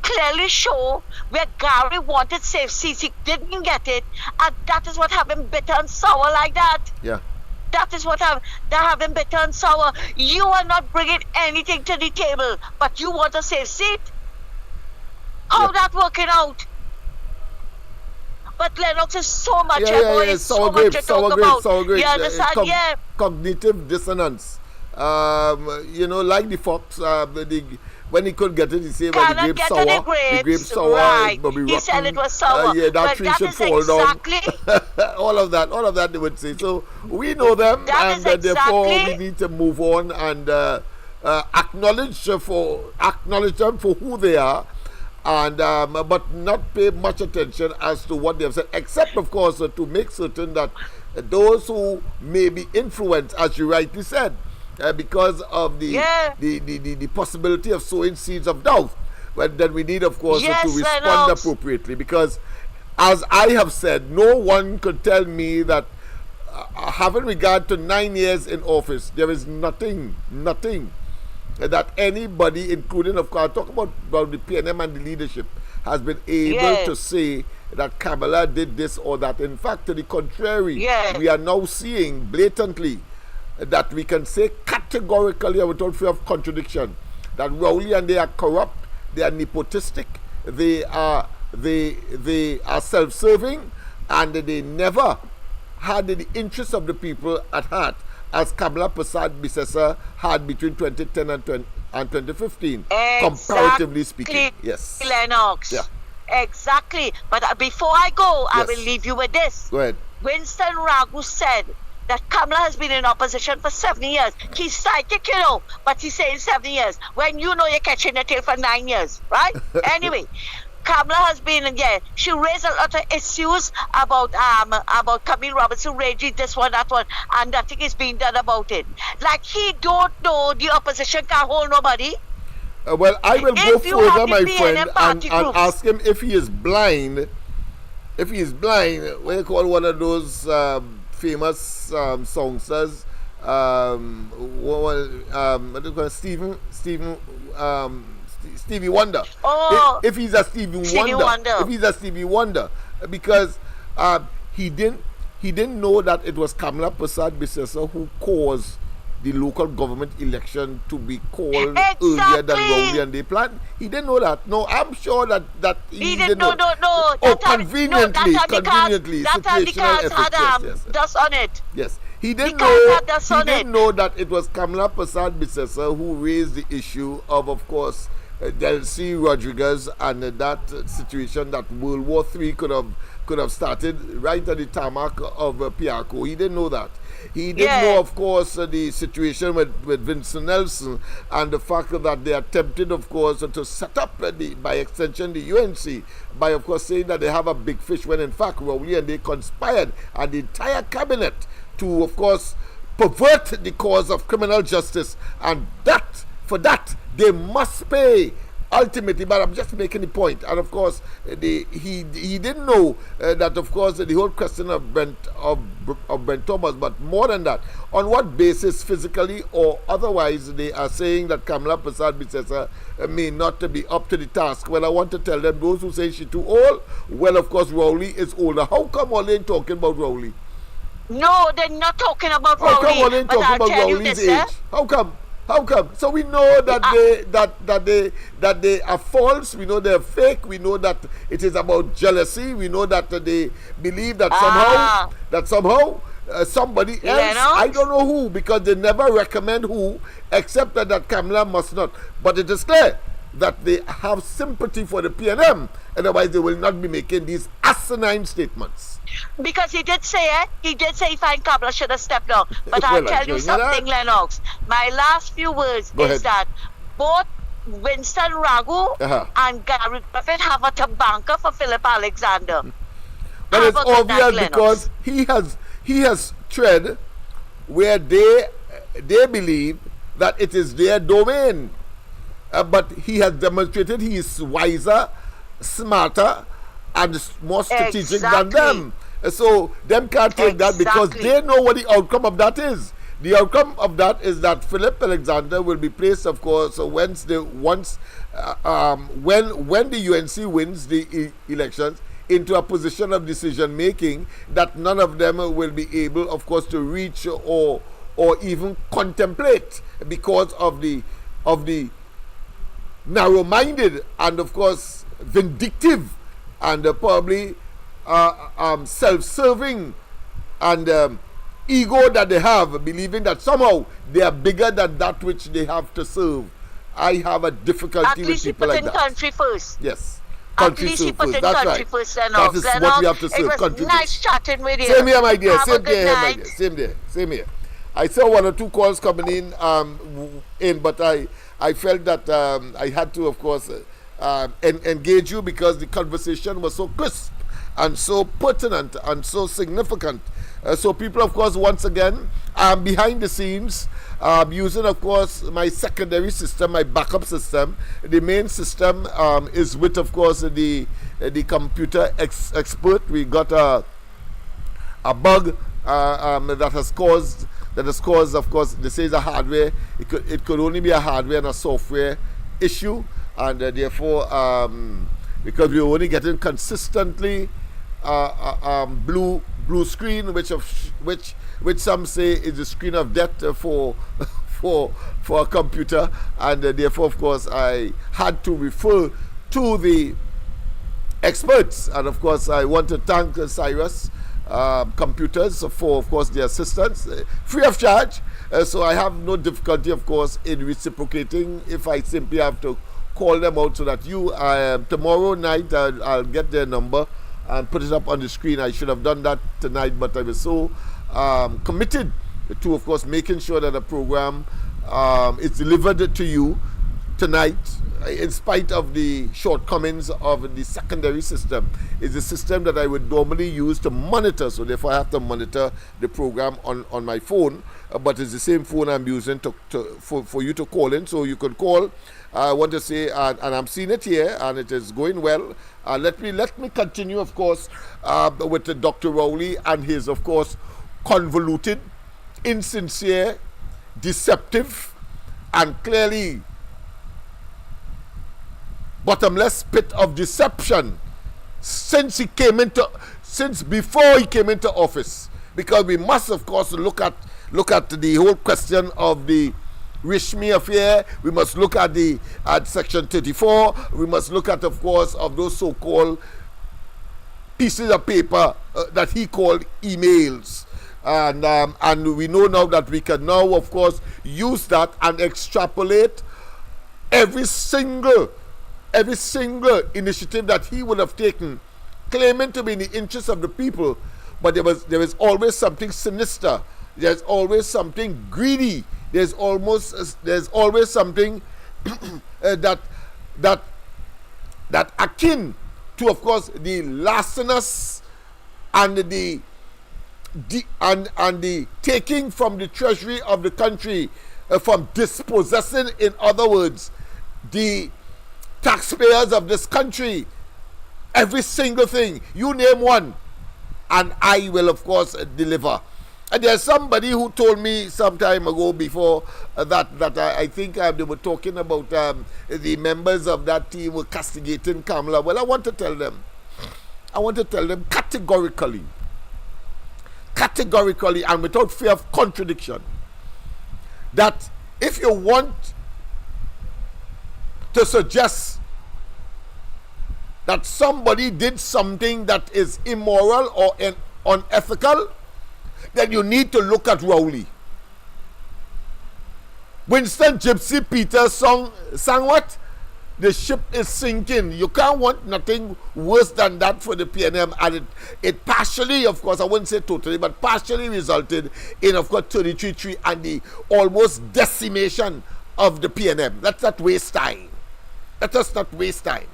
clearly show where Gary wanted safe seats, he didn't get it, and that is what have him bitter and sour like that. Yeah. That is what have him bitter and sour. You are not bringing anything to the table, but you want a safe seat. How that working out? But Lennox is so much so much to talk about. You understand? Cognitive dissonance. Like the fox, when he could get it, he said, well, the grape sour, right. but He said it was sour. that tree should fall down. all of that they would say. So we know them, and therefore we need to move on and acknowledge them for who they are, and but not pay much attention as to what they have said, except of course to make certain that those who may be influenced, as you rightly said, because of the possibility of sowing seeds of doubt, well, then we need, of course, to respond appropriately. Because, as I have said, no one could tell me that, having regard to 9 years in office, there is nothing that anybody, including, of course, talk about the PNM and the leadership, has been able to say that Kamala did this or that. In fact, to the contrary, Yeah. we are now seeing blatantly that we can say categorically and without fear of contradiction that Rowley and they are corrupt, they are nepotistic, they are self-serving, and they never had the interests of the people at heart as Kamala Prasad Bisesa had between 2010 and 2015, comparatively speaking. Yes. Lennox. Yeah. Exactly. But before I go, I Yes. will leave you with this. Go ahead. Winston Ragu said that Kamala has been in opposition for 7 years. He's psychic, but he's saying 7 years. When you know you're catching a tail for 9 years, right? Anyway, Kamala has been, she raised a lot of issues about Camille Robinson, Reggie, this one, that one, and nothing is being done about it. Like he don't know the opposition can't hold nobody. Well, I will go If you further, have my the friend, BNM and party groups. ask him if he is blind. If he is blind, what you call one of those famous songsters, what do you call it? Stevie Wonder. Oh, If he's a Stevie Wonder, if he's a Stevie Wonder, because he didn't know that it was Kamala Prasad Bisesa who caused the local government election to be called earlier than Rowley and they planned. He didn't know that. No, I'm sure that he didn't know. Oh, conveniently, That time the cards had yes. dust on it. Yes, he didn't can't know. have that He on didn't know that it was Kamala Prasad Bisesa who raised the issue of course, Delcy Rodriguez and that situation that World War III could have started right at the tarmac of Piarco. He didn't know that. He didn't know, of course, the situation with Vincent Nelson and the fact that they attempted, of course, to set up, by extension, the UNC by, of course, saying that they have a big fish when, in fact, Rowley and they conspired and the entire cabinet to, of course, pervert the cause of criminal justice. And for that, they must pay. Ultimately, but I'm just making the point, and of course, he didn't know that, of course, the whole question of Brent Thomas, but more than that, on what basis, physically or otherwise, they are saying that Kamala Prasad Bisesa may not be up to the task. Well, I want to tell them, those who say she's too old, well, of course, Rowley is older. How come all they talking about Rowley? No, they're not talking about How Rowley. come all they But talking I'll about tell you Rowley's this, age? How come? How come? So we know that they are false. We know they're fake. We know that it is about jealousy. We know that they believe that somehow somebody else, Lennox? I don't know who, because they never recommend who, except that Kamala must not. But it is clear that they have sympathy for the PNM. Otherwise, they will not be making these asinine statements. Because he did say fine Kamala should have stepped down. But I'll Well, tell you something, Lennox. My last few words Go is ahead. that both Winston Ragu and Gary Griffith have a tabanka for Philip Alexander. But it's Have a good night, obvious Lennox. because he has tread where they believe that it is their domain. But he has demonstrated he is wiser, smarter, and more strategic than them. So them can't take that because they know what the outcome of that is. The outcome of that is that Philip Alexander will be placed, of course, when the UNC wins the elections, into a position of decision making that none of them will be able, of course, to reach or even contemplate because of the narrow-minded and, of course, vindictive and probably self-serving and ego that they have, believing that somehow they are bigger than that which they have to serve. I have a difficulty with people like that. At least he put in country first. Yes. At least he put in country first. That is what we have to serve. It was country nice first. chatting with you. Same here, my dear. Have a Same good here, my night. dear. Same here. I saw 1 or 2 calls coming in, but I felt that I had to, of course, engage you because the conversation was so crisp and so pertinent and so significant. So people, of course, once again, behind the scenes, using, of course, my secondary system, my backup system. The main system is with, of course, the computer expert. We got a bug that has caused, of course, they say it's a hardware. It could only be a hardware and a software issue, and therefore, because we're only getting consistently blue screen, which some say is the screen of death for for a computer, and therefore, of course, I had to refer to the experts. And of course, I want to thank Cyrus Computers for, of course, their assistance, free of charge. So I have no difficulty, of course, in reciprocating if I simply have to call them out, so that tomorrow night I'll get their number and put it up on the screen. I should have done that tonight, but I was so committed to, of course, making sure that the program is delivered to you tonight, in spite of the shortcomings of the secondary system. Is a system that I would normally use to monitor, so therefore I have to monitor the program on my phone, but it's the same phone I'm using for you to call in, so you could call. I want to say, and I'm seeing it here, and it is going well. Let me continue, of course, with Dr. Rowley and his, of course, convoluted, insincere, deceptive, and clearly bottomless pit of deception since before he came into office. Because we must, of course, look at the whole question of the Rishmi affair. We must look at Section 34. We must look at, of course, of those so-called pieces of paper that he called emails. And we know now that we can now, of course, use that and extrapolate every single initiative that he would have taken, claiming to be in the interest of the people. But there is always something sinister. There's always something greedy. There's always something that akin to, of course, the larcenous and the taking from the treasury of the country, from dispossessing, in other words, the taxpayers of this country, every single thing. You name one, and I will, of course, deliver. And there's somebody who told me some time ago before that I think they were talking about the members of that team were castigating Kamala. Well, I want to tell them categorically, and without fear of contradiction, that if you want to suggest that somebody did something that is immoral or unethical, then you need to look at Rowley. Winston Gypsy Peters sang what? The ship is sinking. You can't want nothing worse than that for the PNM. And it partially, of course, I wouldn't say totally, but partially resulted in, of course, 33 and the almost decimation of the PNM. Let's not waste time. Let us not waste time.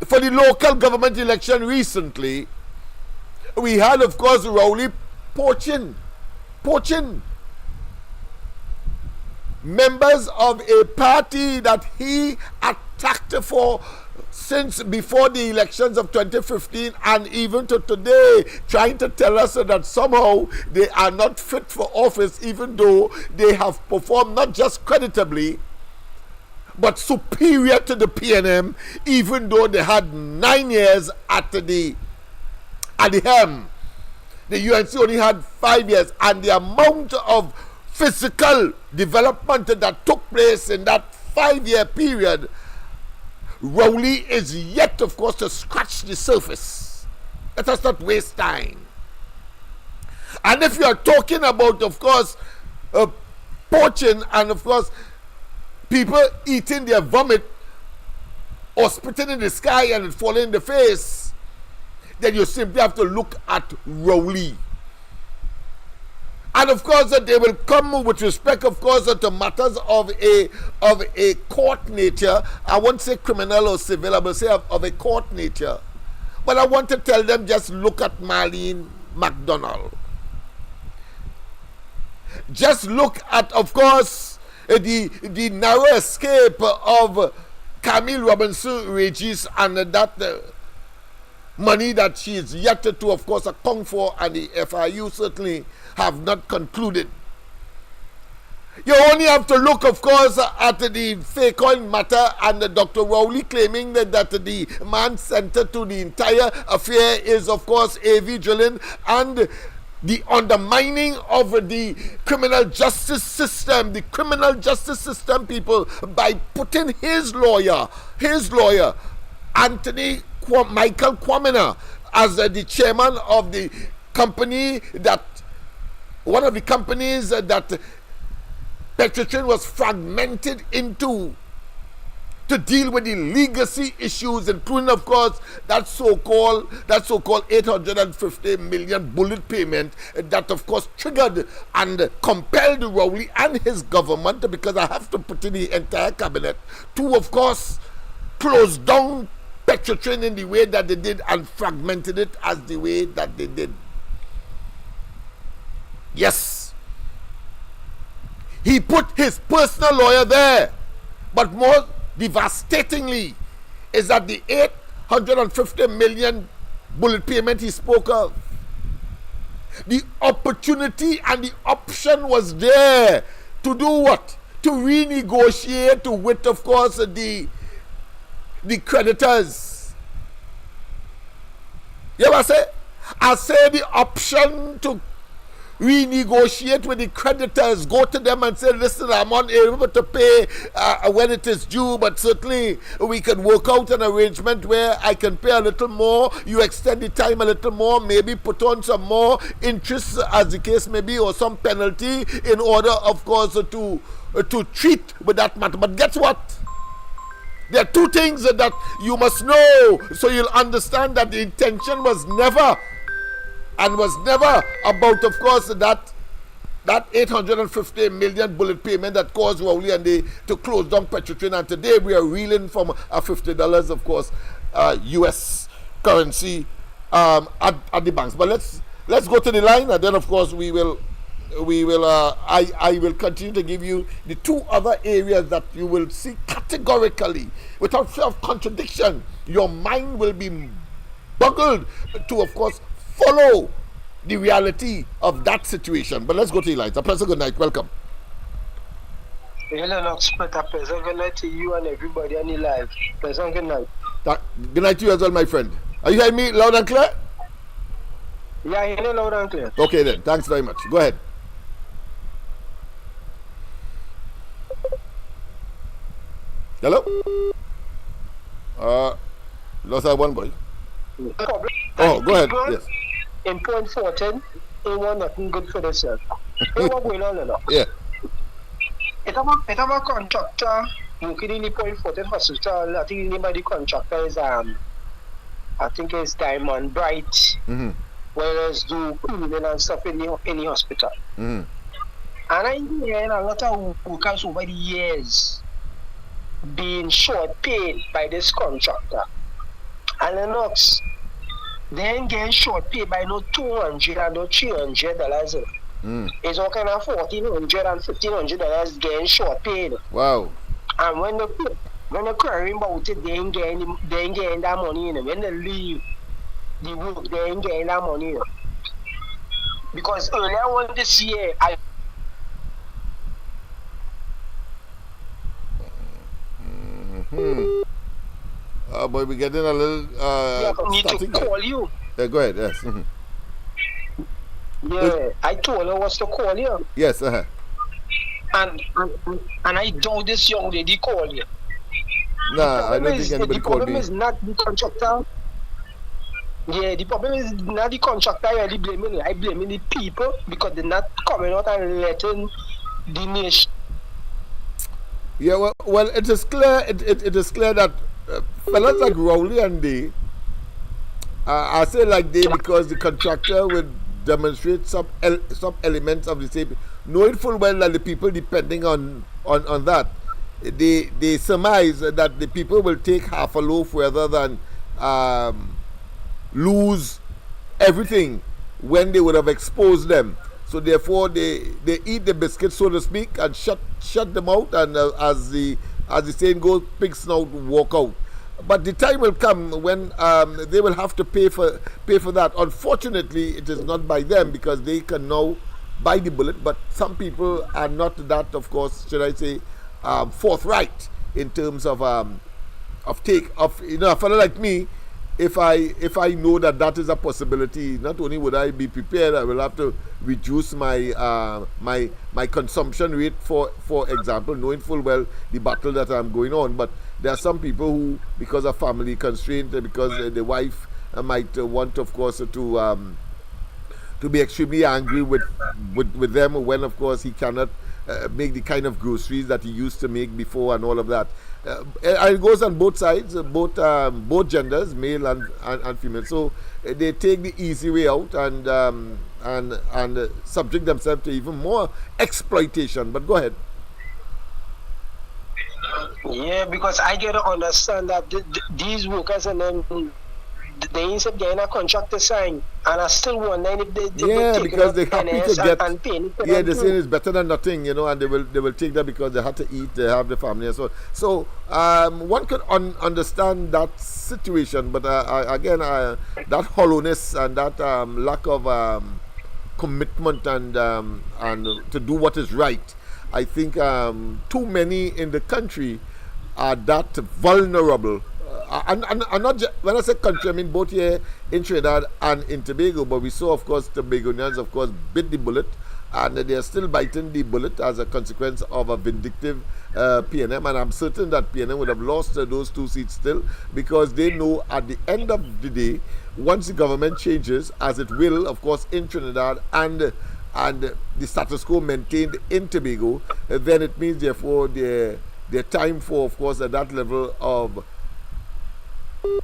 For the local government election recently, we had, of course, Rowley poaching members of a party that he attacked for since before the elections of 2015, and even to today, trying to tell us that somehow they are not fit for office, even though they have performed not just creditably but superior to the PNM, even though they had 9 years at the helm. The UNC only had 5 years, and the amount of physical development that took place in that 5-year period, Rowley is yet, of course, to scratch the surface. Let us not waste time. And if you are talking about, of course, poaching, and of course, people eating their vomit or spitting in the sky and it falling in the face, then you simply have to look at Rowley. And of course, they will come with respect, of course, to matters of a court nature. I won't say criminal or civil, I will say of a court nature. But I want to tell them, just look at Marlene McDonald. Just look at, of course, the narrow escape of Camille Robinson Regis and that money that she is yet to, of course, account for, and the FIU certainly have not concluded. You only have to look, of course, at the fake coin matter and Dr. Rowley claiming that the man centered to the entire affair is, of course, AV drilling and the undermining of the criminal justice system, people, by putting his lawyer, Michael Kwamina, as the chairman of the company one of the companies that Petrotrin was fragmented into to deal with the legacy issues, including, of course, that so-called 850 million bullet payment that, of course, triggered and compelled Rowley and his government, because I have to put in the entire cabinet, to, of course, close down Petrotrin in the way that they did and fragmented it as the way that they did. Yes. He put his personal lawyer there. But more devastatingly is that the 850 million bullet payment he spoke of, the opportunity and the option was there to do what? To renegotiate with, of course, the creditors. You know what I say? I say the option to renegotiate with the creditors, go to them and say, listen, I'm unable to pay when it is due, but certainly we can work out an arrangement where I can pay a little more, you extend the time a little more, maybe put on some more interest as the case may be, or some penalty, in order, of course, to treat with that matter. But guess what? There are two things that you must know, so you'll understand that the intention was never about, of course, that 850 million bullet payment that caused Rowley and they to close down Petrotrin. And today we are reeling from $50, of course, US currency at the banks. But let's go to the line, and then, of course, I will continue to give you the two other areas that you will see categorically, without fear of contradiction. Your mind will be boggled to, of course, follow the reality of that situation. But let's go to the lines. A pleasant good night. Welcome. Hey, Lennox, a pleasant good night to you and everybody on the live. Pleasant good night. Good night to you as well, my friend. Are you hearing me loud and clear? Yeah, I hear you loud and clear. Okay then. Thanks very much. Go ahead. Hello? Lost that one, boy. Oh, go ahead. Yes. In point 14, it was nothing good for themselves. What was going on, Lennox? Yeah. It have a contractor working in the point 14 hospital. I think the name of the contractor is I think it's Diamond Bright. Mm-hmm. Whereas do cleaning and stuff in the hospital. Mm-hmm. And I hear a lot of workers over the years being short paid by this contractor. And Lennox, they ain't getting short paid by no $200 and no $300. It's all kind of $1,400 and $1,500 getting short paid. Wow. And when they're crying about it, they ain't getting that money. When they leave the work, they ain't getting that money. Because earlier on this year, But we're getting a little I need to call you. Yeah, go ahead. Yes. Yeah, I told her was to call you. Yes. And I doubt this young lady call you. Nah, I don't think anybody called me. The problem is not the contractor. Yeah, the problem is not the contractor really blaming it. I blaming the people because they're not coming out and letting the nation. Yeah, well, it is clear. It is clear that fellas like Rowley and they, I say like they because the contractor would demonstrate some elements of the same, knowing full well that the people depending on that, they surmise that the people will take half a loaf rather than lose everything when they would have exposed them. So therefore, they eat the biscuit, so to speak, and shut them out. And as the saying goes, pig snout walk out. But the time will come when they will have to pay for that. Unfortunately, it is not by them because they can now bite the bullet, but some people are not that, of course, should I say, forthright in terms of take of, you know, a fellow like me. If I know that that is a possibility, not only would I be prepared, I will have to reduce my consumption rate, for example, knowing full well the battle that I'm going on. But there are some people who, because of family constraint, because the wife might want, of course, to be extremely angry with them when, of course, he cannot make the kind of groceries that he used to make before and all of that. It goes on both sides, both genders, male and female. So they take the easy way out and subject themselves to even more exploitation. But go ahead. Yeah, because I get to understand that these workers and then they instead of getting a contract to sign, and I still wondering if they because they happy to get. And They say it's better than nothing, you know, and they will take that because they have to eat, they have the family, and so on. So one could understand that situation, but again, that hollowness and that lack of commitment and to do what is right. I think too many in the country are that vulnerable. And not when I say country, I mean both here in Trinidad and in Tobago. But we saw, of course, Tobagonians, of course, bit the bullet, and they are still biting the bullet as a consequence of a vindictive PNM. And I'm certain that PNM would have lost those 2 seats still, because they know at the end of the day, once the government changes, as it will, of course, in Trinidad and the status quo maintained in Tobago, then it means, therefore, their time for, of course, at that level of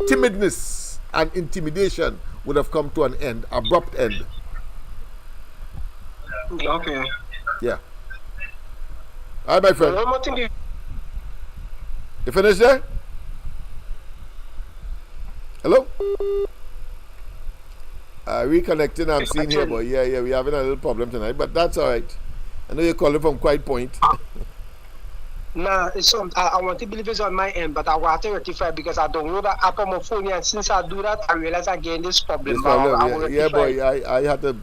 timidness and intimidation would have come to an end, abrupt end. Okay. Yeah. All right, my friend. One more thing. You finished there? Hello? Reconnecting, I'm seeing here, boy. Yeah, we're having a little problem tonight, but that's all right. I know you're calling from Quiet Point. Nah, I want to believe it's on my end, but I want to rectify because I download the app on my phone, and since I do that, I realize I gain this problem. Yeah, boy. I had to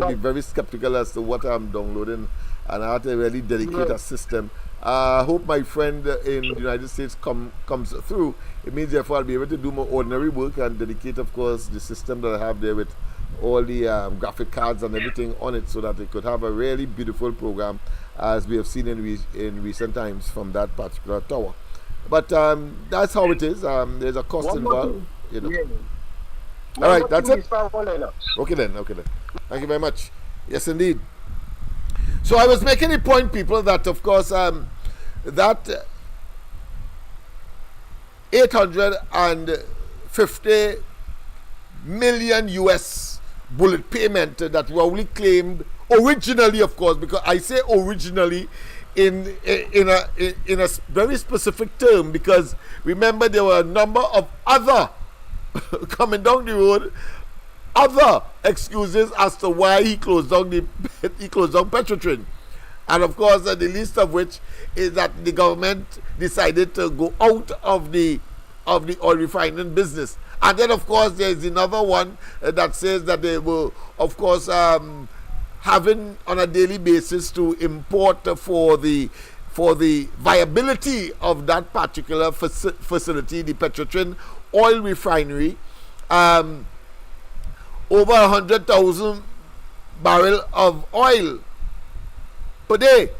be very skeptical as to what I'm downloading, and I had to really dedicate a system. I hope my friend in the United States comes through. It means, therefore, I'll be able to do my ordinary work and dedicate, of course, the system that I have there with all the graphic cards and everything on it, so that it could have a really beautiful program, as we have seen in recent times from that particular tower. But that's how it is. There's a cost involved, you know. Yeah. All right, that's it. Okay then. Thank you very much. Yes, indeed. So I was making a point, people, that, of course, that 850 million US bullet payment that Rowley claimed originally, of course, because I say originally in a very specific term, because remember there were a number of other coming down the road, other excuses as to why he closed down Petrotrin, and of course the least of which is that the government decided to go out of the oil refining business. And then, of course, there's another one that says that they will, of course, having on a daily basis to import for the viability of that particular facility, the Petrotrin oil refinery, over 100,000 barrel of oil per day,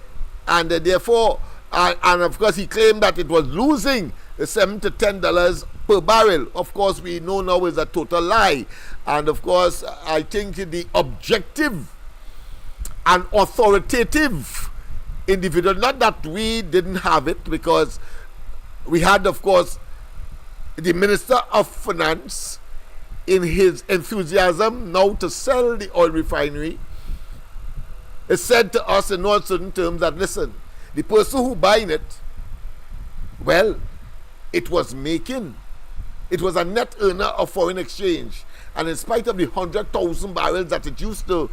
and therefore, and of course, he claimed that it was losing $7 to $10 per barrel. Of course, we know now is a total lie, and of course, I think the objective and authoritative individual, not that we didn't have it, because we had, of course, the Minister of Finance in his enthusiasm now to sell the oil refinery, it said to us in all certain terms that, listen, the person who buying it, well, it was a net earner of foreign exchange, and in spite of the 100,000 barrels that it used to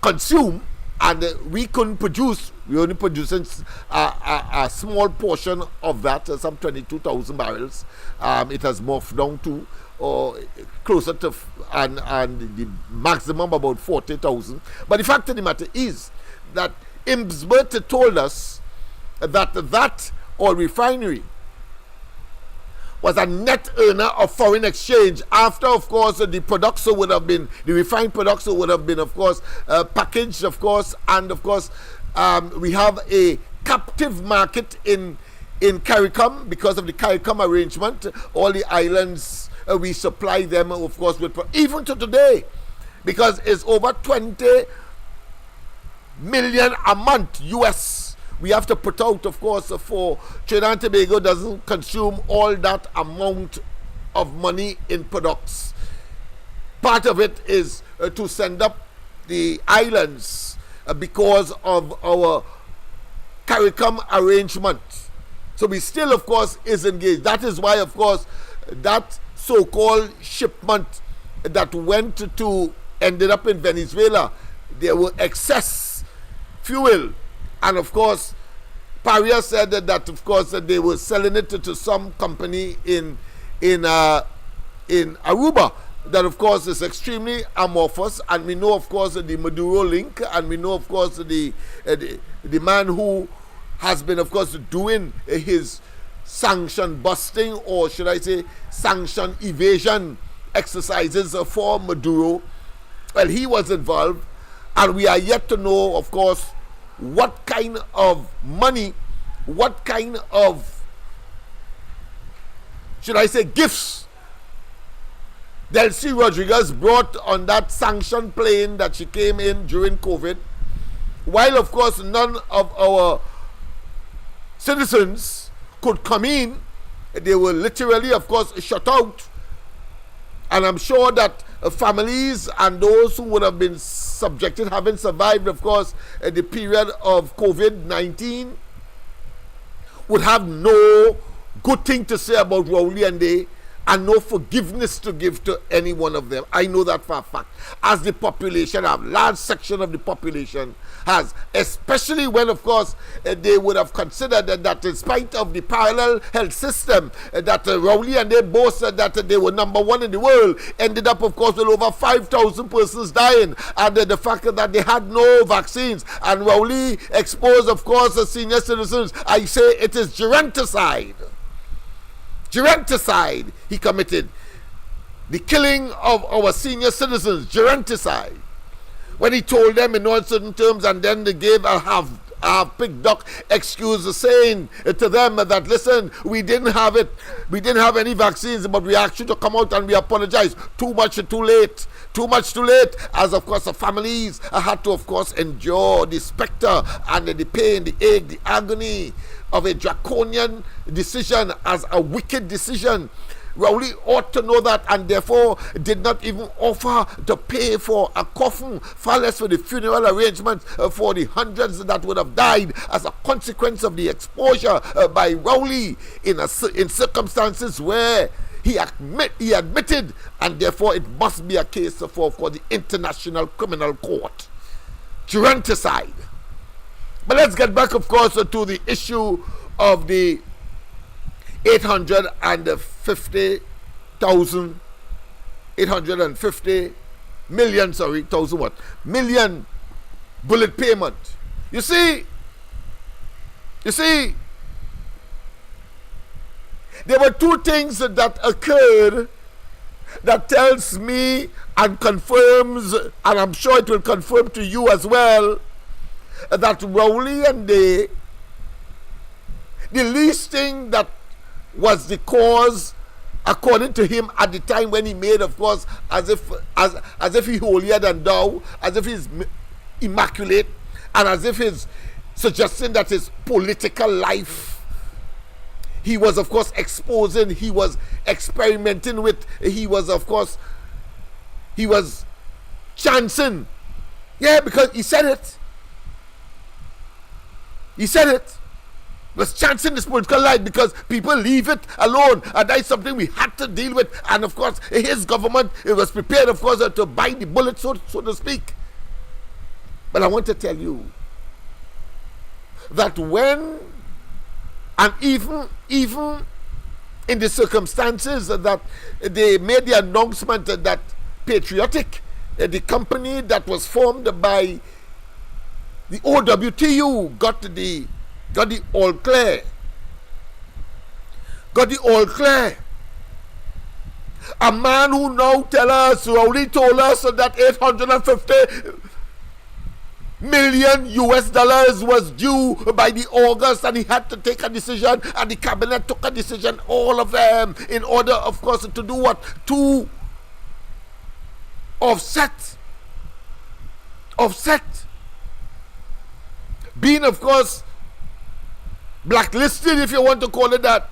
consume, and we couldn't produce. We only producing a small portion of that, some 22,000 barrels. It has morphed down to closer to and the maximum about 40,000. But the fact of the matter is that Imsbert told us that oil refinery was a net earner of foreign exchange after, of course, the production would have been, the refined production would have been, of course, packaged, of course, and of course, we have a captive market in CARICOM because of the CARICOM arrangement. All the islands, we supply them, of course, with, even to today, because it's over 20 million a month US. We have to put out, of course, for Trinidad and Tobago doesn't consume all that amount of money in products. Part of it is to send up the islands because of our CARICOM arrangement. So we still, of course, is engaged. That is why, of course, that so-called shipment that went to, ended up in Venezuela, there were excess fuel. And of course, Paria said that of course they were selling it to some company in Aruba that of course is extremely amorphous, and we know of course the Maduro link, and we know of course the man who has been of course doing his sanction busting, or should I say sanction evasion exercises for Maduro. Well, he was involved, and we are yet to know of course what kind of money, what kind of, should I say, gifts Delcy Rodriguez brought on that sanctioned plane that she came in during COVID, while of course none of our citizens could come in. They were literally of course shut out. And I'm sure that families and those who would have been subjected, having survived, of course, the period of COVID-19, would have no good thing to say about Rowley and they, and no forgiveness to give to any one of them. I know that for a fact. As the population, a large section of the population has, especially when, of course, they would have considered that in spite of the parallel health system, that Rowley and they boasted that they were number one in the world, ended up, of course, with over 5,000 persons dying, and the fact that they had no vaccines, and Rowley exposed, of course, the senior citizens. I say it is geronticide. Geronticide he committed. The killing of our senior citizens, geronticide. When he told them in uncertain terms, and then they gave a half-picked duck excuse, saying to them that, listen, we didn't have it, we didn't have any vaccines, but we asked you to come out and we apologize. Too much too late. Too much too late, as of course the families had to of course endure the specter and the pain, the ache, the agony of a draconian decision, as a wicked decision. Rowley ought to know that, and therefore did not even offer to pay for a coffin, far less for the funeral arrangements for the hundreds that would have died as a consequence of the exposure by Rowley in circumstances where he admitted, and therefore it must be a case for the International Criminal Court. Geronticide. But let's get back, of course, to the issue of the 850 million bullet payment. You see, there were two things that occurred that tells me and confirms, and I'm sure it will confirm to you as well, that Rowley and the least thing that was the cause, according to him at the time when he made, of course, as if he holier than thou, as if he's immaculate, and as if he's suggesting that his political life he was of course exposing, he was experimenting with, he was chancing. Yeah, because he said it. He was chancing this political life because people leave it alone, and that's something we had to deal with. And of course his government, it was prepared of course to bite the bullet, so to speak. But I want to tell you that when, and even in the circumstances that they made the announcement that Patriotic, the company that was formed by the OWTU, got the all clear. Got the all clear. A man who now who already told us that 850 million US dollars was due by the August, and he had to take a decision, and the cabinet took a decision, all of them, in order, of course, to do what? To offset. Being, of course, blacklisted, if you want to call it that.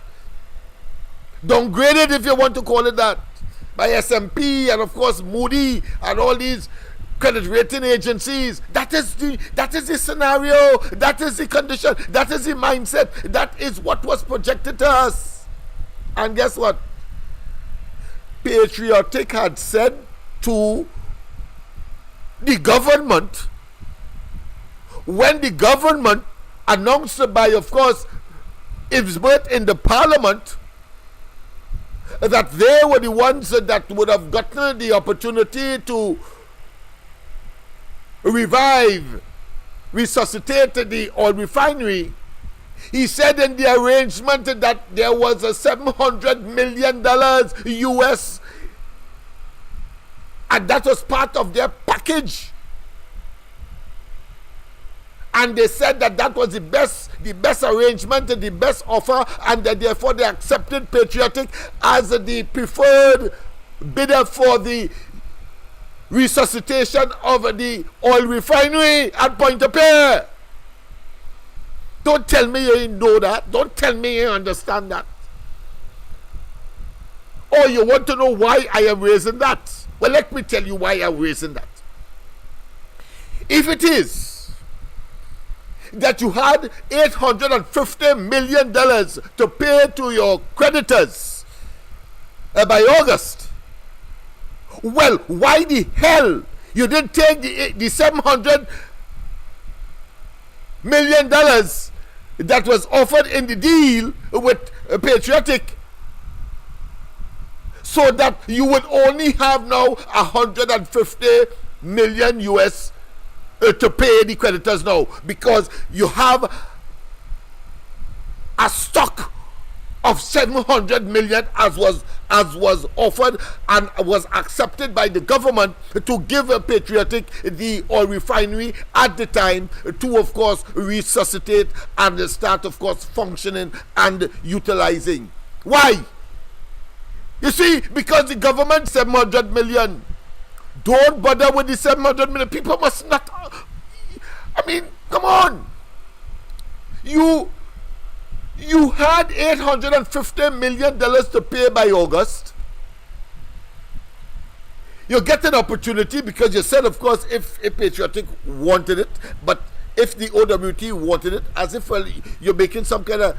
Downgraded, if you want to call it that, by S&P and, of course, Moody and all these credit rating agencies. That is the scenario. That is the condition. That is the mindset. That is what was projected to us. And guess what? Patriotic had said to the government, when the government announced by, of course, its birth in the parliament, that they were the ones that would have gotten the opportunity to resuscitate the oil refinery. He said in the arrangement that there was a $700 million US, and that was part of their package. And they said that was the best arrangement, the best offer, and that therefore they accepted Patriotic as the preferred bidder for the resuscitation of the oil refinery at Pointe-à-Pierre. Don't tell me you know that. Don't tell me you understand that. Or you want to know why I am raising that? Well, let me tell you why I'm raising that. If it is that you had $850 million to pay to your creditors by August, well, why the hell you didn't take the $700 million that was offered in the deal with Patriotic, so that you would only have now 150 million US to pay the creditors now, because you have a stock of 700 million as was offered and was accepted by the government to give a Patriotic the oil refinery at the time to, of course, resuscitate and start, of course, functioning and utilizing. Why? You see, because the government 700 million. Don't bother with the 700 million. People must not. I mean, come on. You had $850 million to pay by August. You get an opportunity because you said, of course, if Patriotic wanted it, but if the OWT wanted it, as if, well, you're making some kind of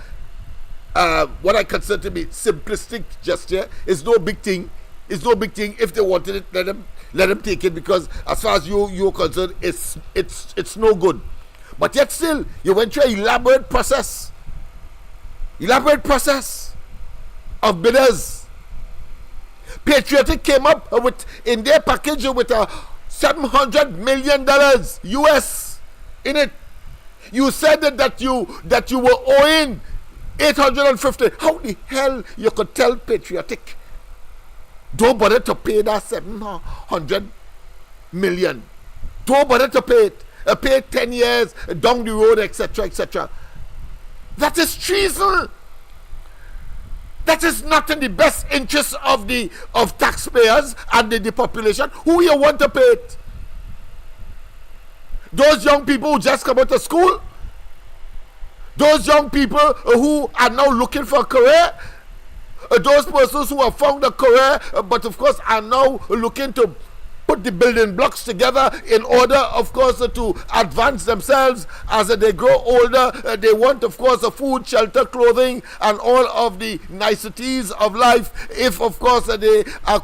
what I consider to be simplistic gesture. It's no big thing. It's no big thing. If they wanted it, let them take it, because as far as you're concerned, it's no good. But yet still, you went through an elaborate process of bidders. Patriotic came up with, in their package, with a $700 million US in it. You said that you were owing 850. How the hell you could tell Patriotic, don't bother to pay that 700 million. Don't bother to pay it. Pay 10 years down the road, etc., etc. That is treason. That is not in the best interest of taxpayers and the population. Who you want to pay it? Those young people who just come out of school? Those young people who are now looking for a career? Those persons who have found a career, but of course are now looking to put the building blocks together in order, of course, to advance themselves as they grow older. They want, of course, food, shelter, clothing, and all of the niceties of life. If, of course, they are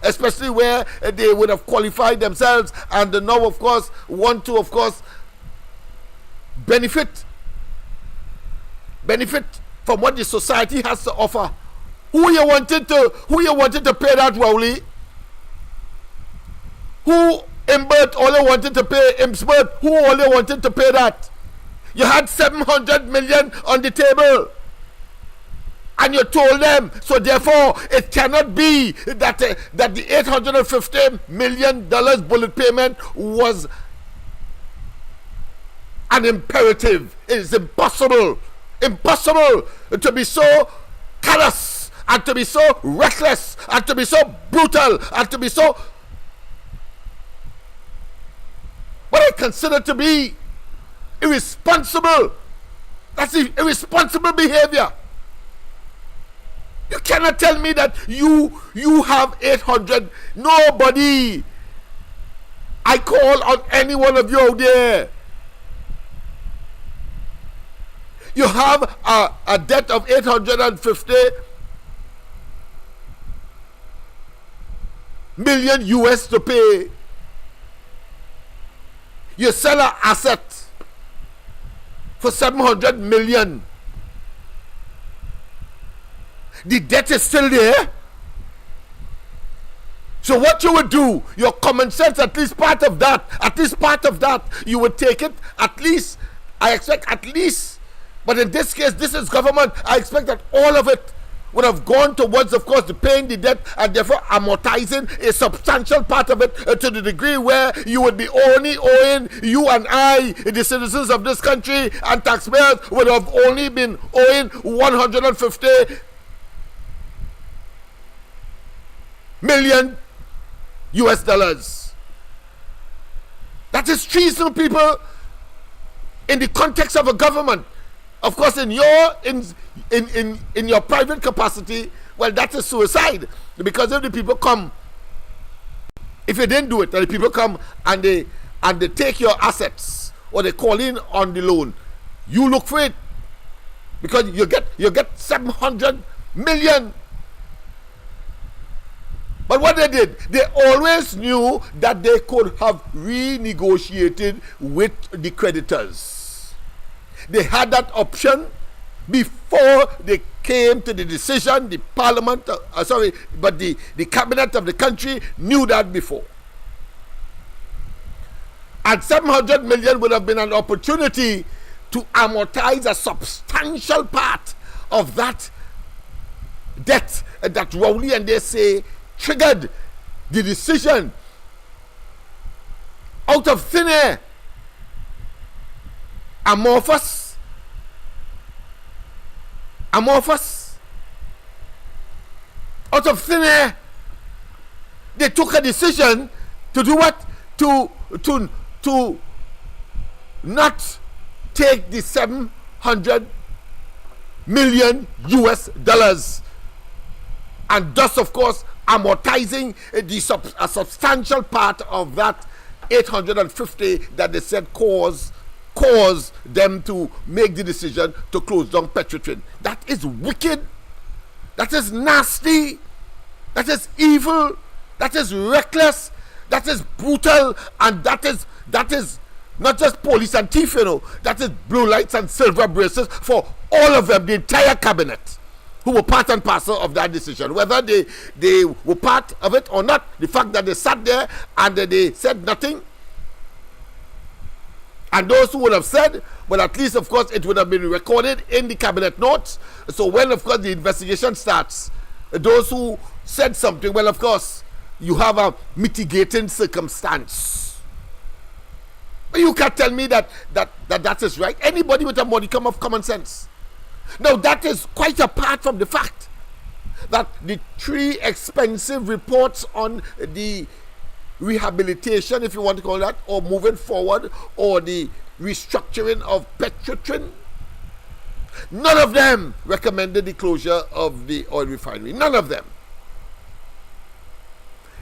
especially where they would have qualified themselves and now, of course, want to, of course, benefit from what the society has to offer. Who you wanted to pay that, Rowley? Who Imbert only wanted to pay Imsbert? Who only wanted to pay that? You had 700 million on the table, and you told them. So therefore, it cannot be that that the $850 million bullet payment was an imperative. It is impossible to be so callous and to be so reckless and to be so brutal and to be so what I consider to be irresponsible. That's irresponsible behavior. You cannot tell me that you have 800. Nobody. I call on any one of you out there. You have a debt of 850 million US to pay. You sell an asset for 700 million. The debt is still there. So what you would do, your common sense, at least part of that, you would take it, at least, I expect at least, but in this case, this is government, I expect that all of it would have gone towards, of course, the paying the debt and therefore amortizing a substantial part of it to the degree where you would be only owing, you and I, the citizens of this country and taxpayers, would have only been owing 150 million US dollars. That is treason, people, in the context of a government. Of course, in your private capacity, well, that is suicide. Because if the people come, if you didn't do it, and the people come and they take your assets or they call in on the loan, you look for it because you get 700 million. But what they did, they always knew that they could have renegotiated with the creditors. They had that option before they came to the decision. The parliament, the cabinet of the country knew that before. And 700 million would have been an opportunity to amortize a substantial part of that debt that Rowley and they say triggered the decision out of thin air. Amorphous, out of thin air, they took a decision to do what? To not take the 700 million US dollars, and thus, of course, amortizing a substantial part of that 850 that they said caused them to make the decision to close down Petrotrin. That is wicked. That is nasty. That is evil. That is reckless. That is brutal. And that is not just police and thief, that is blue lights and silver braces for all of them, the entire cabinet, who were part and parcel of that decision. Whether they were part of it or not, the fact that they sat there and they said nothing. And those who would have said, well, at least, of course, it would have been recorded in the cabinet notes. So when, of course, the investigation starts, those who said something, well, of course, you have a mitigating circumstance. But you can't tell me that is right. Anybody with a modicum of common sense. Now, that is quite apart from the fact that the 3 expensive reports on the rehabilitation, if you want to call that, or moving forward, or the restructuring of Petrotrin, none of them recommended the closure of the oil refinery. None of them.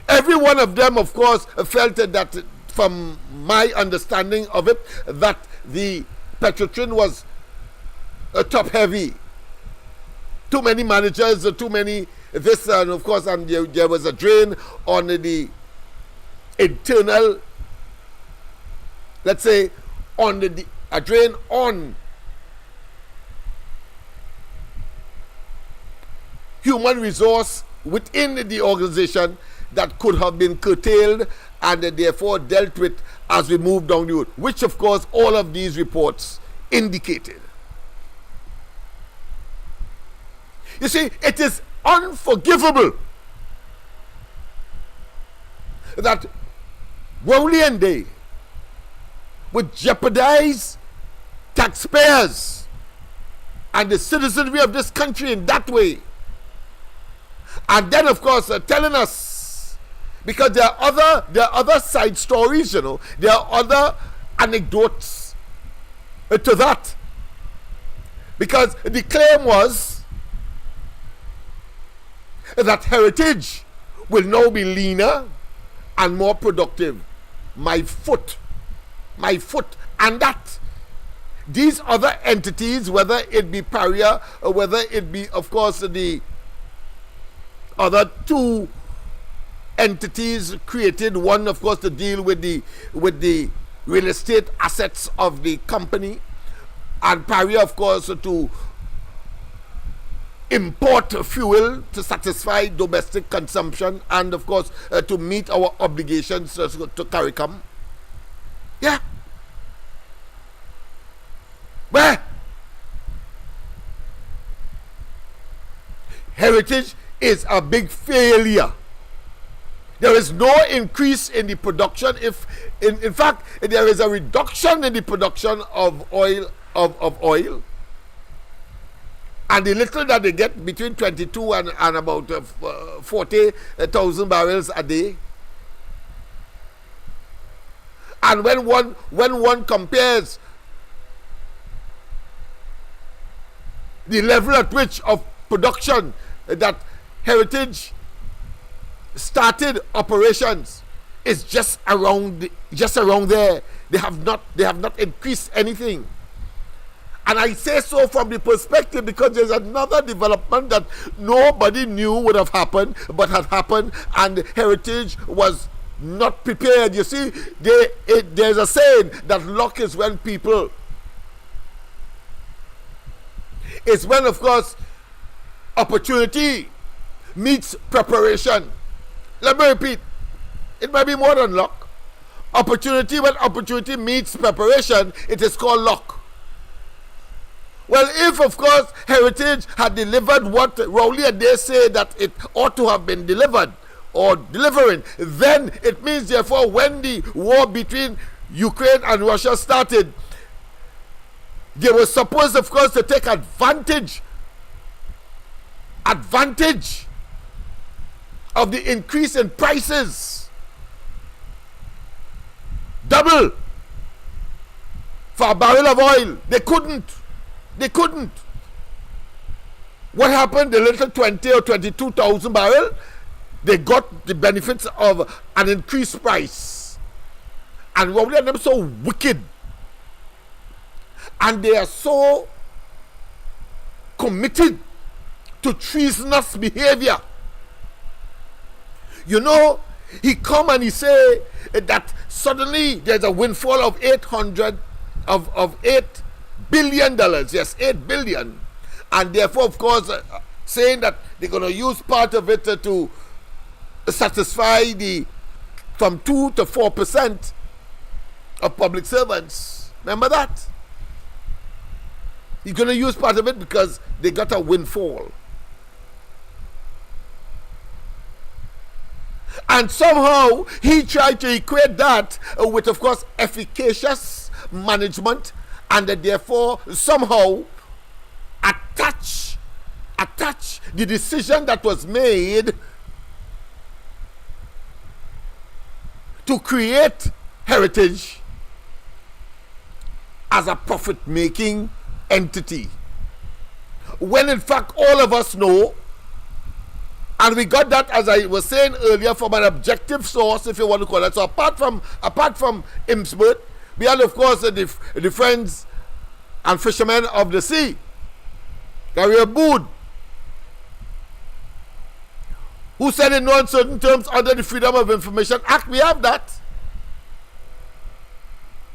Every one of them, of course, felt that, from my understanding of it, that the Petrotrin was top heavy too many managers, too many this, and of course, and there was a drain on the internal, let's say, on a drain on human resource within the organization that could have been curtailed and therefore dealt with as we move down the road, which of course all of these reports indicated. You see, it is unforgivable that Rowley and Day would jeopardize taxpayers and the citizenry of this country in that way. And then, of course, telling us, because there are other side stories, there are other anecdotes to that. Because the claim was that Heritage will now be leaner and more productive. My foot, and that these other entities, whether it be Paria or whether it be, of course, the other two entities created, one of course to deal with the real estate assets of the company, and Paria of course to import fuel to satisfy domestic consumption and of course to meet our obligations to CARICOM. Yeah. Where? Heritage is a big failure. There is no increase in the production. If in fact there is a reduction in the production of oil of oil, and the little that they get between 22 and about 40,000 barrels a day. And when one compares the level at which of production that Heritage started operations is just around there. They have not increased anything. And I say so from the perspective because there's another development that nobody knew would have happened, but had happened, and Heritage was not prepared. You see, there's a saying that luck is when people, it's when, of course, opportunity meets preparation. Let me repeat, it might be more than luck. Opportunity, when opportunity meets preparation, it is called luck. Well, if of course Heritage had delivered what Rowley and they say that it ought to have been delivered or delivering, then it means therefore when the war between Ukraine and Russia started, they were supposed of course to take advantage of the increase in prices. Double for a barrel of oil. They couldn't. What happened? The little 20 or 22,000 barrel, they got the benefits of an increased price. And Rowley and them so wicked, and they are so committed to treasonous behavior. You know, he come and he say that suddenly there's a windfall of $8 billion. Yes, $8 billion. And therefore, of course, saying that they're going to use part of it to satisfy the from 2 to 4% of public servants. Remember that? He's going to use part of it because they got a windfall. And somehow he tried to equate that with, of course, efficacious management, and therefore somehow attach the decision that was made to create Heritage as a profit-making entity, when in fact all of us know, and we got that, as I was saying earlier, from an objective source, if you want to call it. So apart from IMSBERT, we had of course the Friends and Fishermen of the Sea, Gary Abood, Who said in no uncertain terms under the Freedom of Information Act? We have that.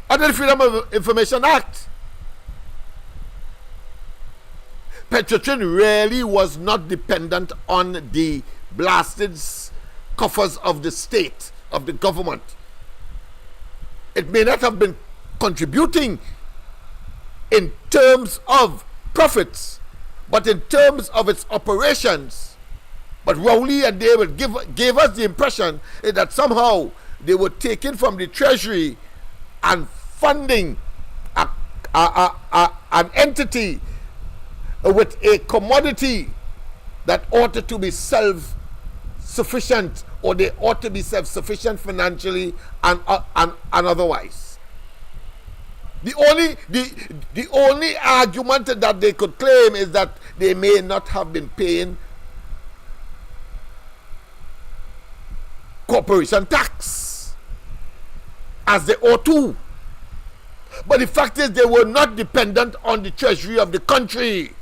Under the Freedom of Information Act, Petrotrin really was not dependent on the blasted coffers of the state, of the government. It may not have been contributing in terms of profits, but in terms of its operations. But Rowley and David gave us the impression that somehow they were taken from the treasury and funding an entity with a commodity that ought to be self-sufficient, or they ought to be self-sufficient financially and otherwise. The only argument that they could claim is that they may not have been paying corporation tax as they ought to. But the fact is, they were not dependent on the treasury of the country.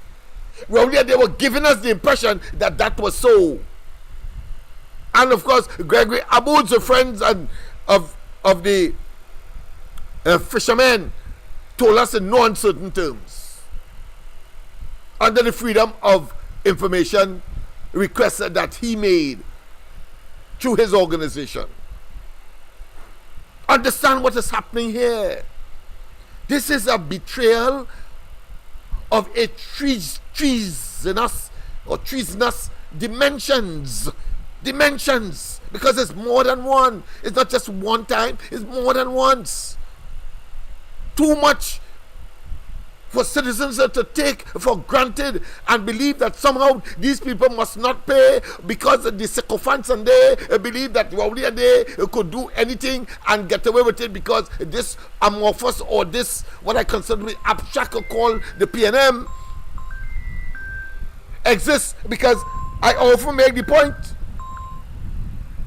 Well, they were giving us the impression that that was so. And of course, Gregory Aboud's friends and of the fishermen told us in no uncertain terms, under the Freedom of Information request that he made through his organization. Understand what is happening here. This is a betrayal of a treasonous dimensions, because it's more than one. It's not just one time, it's more than once. Too much for citizens to take for granted and believe that somehow these people must not pay because the sycophants and they believe that Rowley and they could do anything and get away with it because this amorphous, or this what I consider to be abstract, called the PNM, exists. Because I often make the point,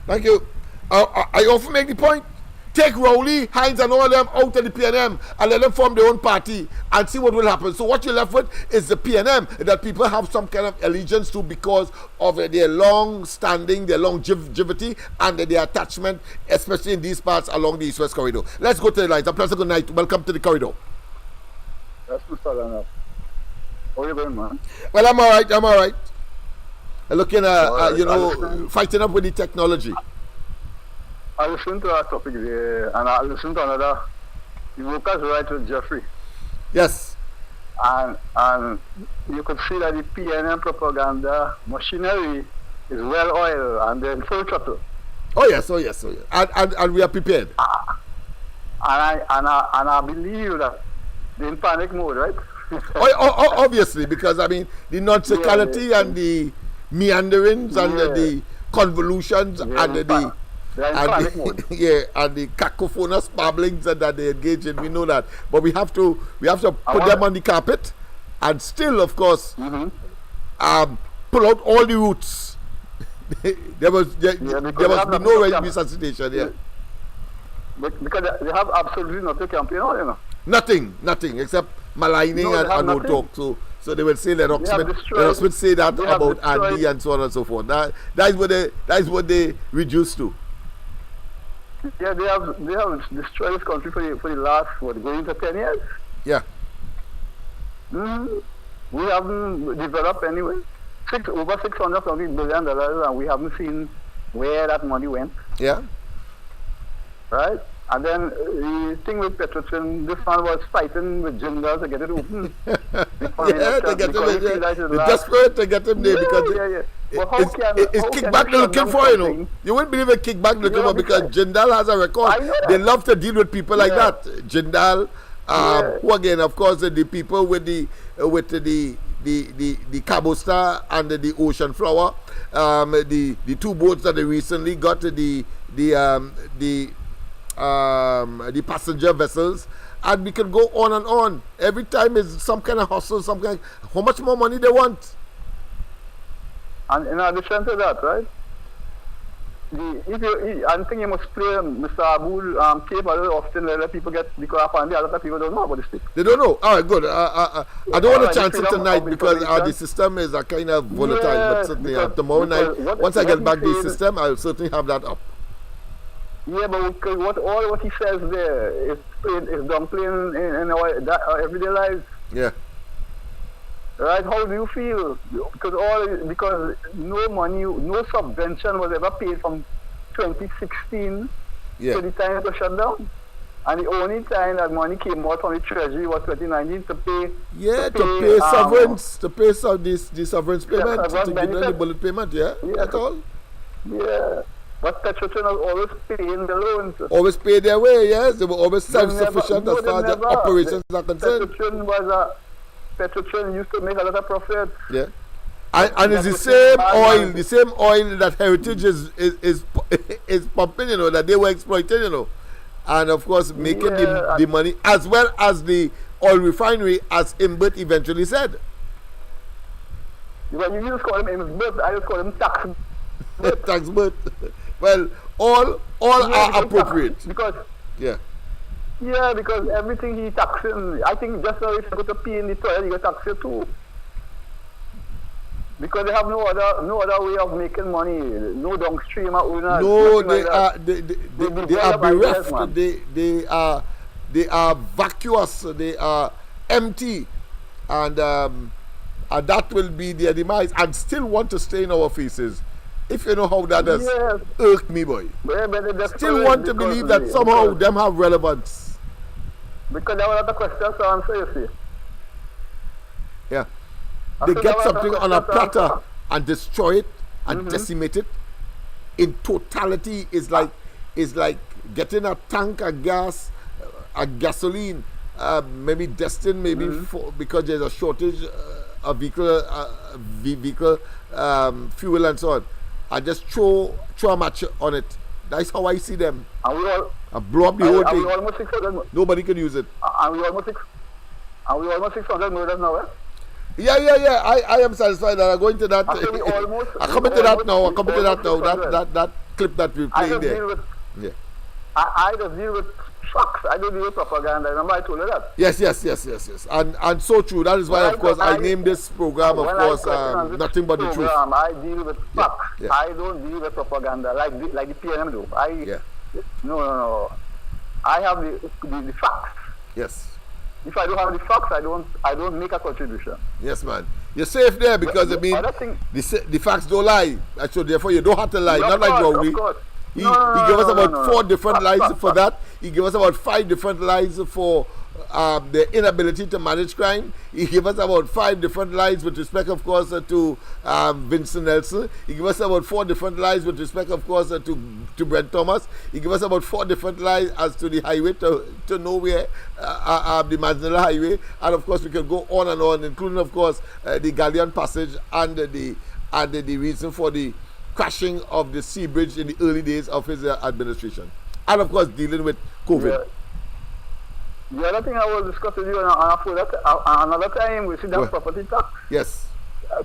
thank you, I often make the point, take Rowley, Hines and all of them out of the PNM and let them form their own party and see what will happen. So what you're left with is the PNM that people have some kind of allegiance to because of their long standing, their longevity and their attachment, especially in these parts along the East-West corridor. Let's go to the lines. A pleasant good night. Welcome to the corridor. That's Mr. Lennox. How are you doing, man? Well, I'm all right. Looking fighting up with the technology. I listened to that topic there, and I listened to another. The workers' right with Jeffrey. Yes. And you could see that the PNM propaganda machinery is well oiled and they're in full throttle. Oh yes. And we are prepared. And I believe that they're in panic mode, right? Obviously, because I mean the nonsecurity and the meanderings and the convolutions and the and the cacophonous babblings that they engage in, we know that, but we have to put them on the carpet and still, of course, pull out all the roots. there must be no resuscitation. Yeah, because they have absolutely nothing campaign on, you know. Nothing except maligning and no talk. So they will say Lennox Smith say that about Andy and so on and so forth. That is what they reduce to. Yeah, they have destroyed this country for the last going to 10 years. Yeah. We haven't developed anyway. Over $600 billion, and we haven't seen where that money went. Yeah. Right? And then the thing with Petrotrin, this man was fighting with Jindal to get it open. To get him. They're desperate to get him there because it's kickback they're looking for, you know. You wouldn't believe a kickback they're looking for because Jindal has a record. They love to deal with people like that. Jindal, who again, of course, the people with the Cabo Star and the Ocean Flower, the two boats that they recently got, the passenger vessels, and we can go on and on. Every time is some kind of hustle, how much more money they want. And in addition to that, right, I think you must play Mr. Abul tape a little often, let people get, because apparently a lot of people don't know about this tape. They don't know. All right, good. I don't want to chance it freedom tonight of because the information. system is a kind of volatile. Yeah, but certainly because- tomorrow because night, what- once I what get he back the said- system, I'll certainly have that up. Yeah, but because what he says there is downplaying in our everyday lives. Yeah. Right? How do you feel? Because no money, no subvention was ever paid from 2016 Yeah. to the time it was shut down. And the only time that money came out from the treasury was 2019 to pay. Yeah, to pay sovereigns, to pay the sovereign's payment, sovereign to give them the benefit. bullet payment. Yeah, Yeah. that's all. Yeah. But Petrotrin was always paying the loans. Always pay their way. Yes, they were always They never- self-sufficient no, as they far as their never. operations are concerned. Petrotrin used to make a lot of profit. Yeah. And it's the That same was oil, bad. the same oil that Heritage is pumping, that they were exploiting, and of course making Yeah. the money, as well as the oil refinery, as Imbert eventually said. Because you just call him Imbert, I just call him tax. Tax Bert. Well, all Yeah, are appropriate. Because because everything he taxing, I think just now if you go to pee in the toilet, you get taxed too. Because they have no other way of making money, no downstream or owners. No, nothing they like are that. they are develop ideas, bereft. man. They are vacuous. They are empty, and that will be their demise. And still want to stay in our faces. If you know how that has Yes. irked me, boy. But they just Still want to believe that somehow them have relevance. Because there were other questions to answer, you see. Yeah. I They said get there were something other on a questions to platter answer. and destroy it and decimate it. In totality, is like getting a tank of gas, a gasoline, maybe destined for, because there's a shortage of vehicle fuel and so on. I just throw a match on it. That's how I see them. And we all, I blow up the whole and we thing. almost 600, Nobody can use it. and we almost 600 murders now, eh? Yeah. I am satisfied that I go into that. I said we almost- I come into that now. I we come into that now. almost That clip that we're I playing just deal there. with, Yeah. I just deal with facts. I don't deal with propaganda. Remember I told you that. Yes. And so true. That is why, of course, I named this program, of When course, I question on this Nothing But the Truth. program, I deal with facts. yeah. I don't deal with propaganda like the PNM do. Yeah. No. I have the facts. Yes. If I don't have the facts, I don't make a contribution. Yes, man. You're safe there because, I mean, Other thing- the facts don't lie. So, therefore, you don't have to lie. Of Not like course, Rowley. of course. He No, gave us about no. 4 different Facts, lies facts, for facts. that. He gave us about 5 different lies for the inability to manage crime. He gave us about 5 different lies with respect, of course, to Vincent Nelson. He gave us about 4 different lies with respect, of course, to Brent Thomas. He gave us about 4 different lies as to the highway to nowhere, the Manila Highway. And, of course, we can go on and on, including, of course, the Galleon Passage and the reason for the crashing of the sea bridge in the early days of his administration. And, of course, dealing with COVID. Yeah. The other thing I will discuss with you another time, we see that Well- property tax. Yes.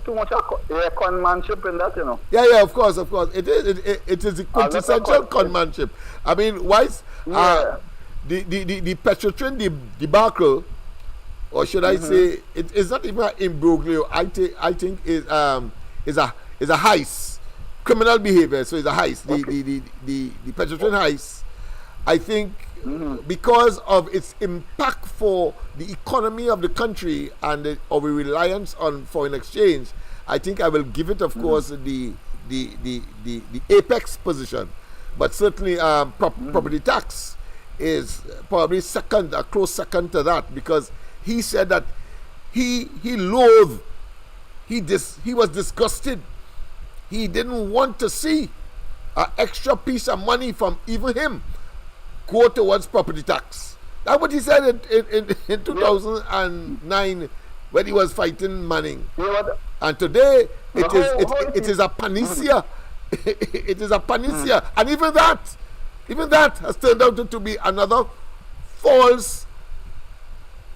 Too much conmanship in that, you know. Yeah, of course. It is the quintessential conmanship. I mean, wise, Yeah. the Petrotrin debacle, or should I say, it's not even an imbroglio. I think is a heist, criminal behavior. So it's a heist. The Petrotrin heist. I think because of its impact for the economy of the country and our reliance on foreign exchange, I think I will give it, of course, the apex position. But certainly, property tax is probably second, a close second to that, because he said that he loathed, he was disgusted. He didn't want to see an extra piece of money from even him go towards property tax. That's what he said in 2009 when he was fighting Manning. You know what? And today How it is a panacea. It is a panacea, and even that has turned out to be another false,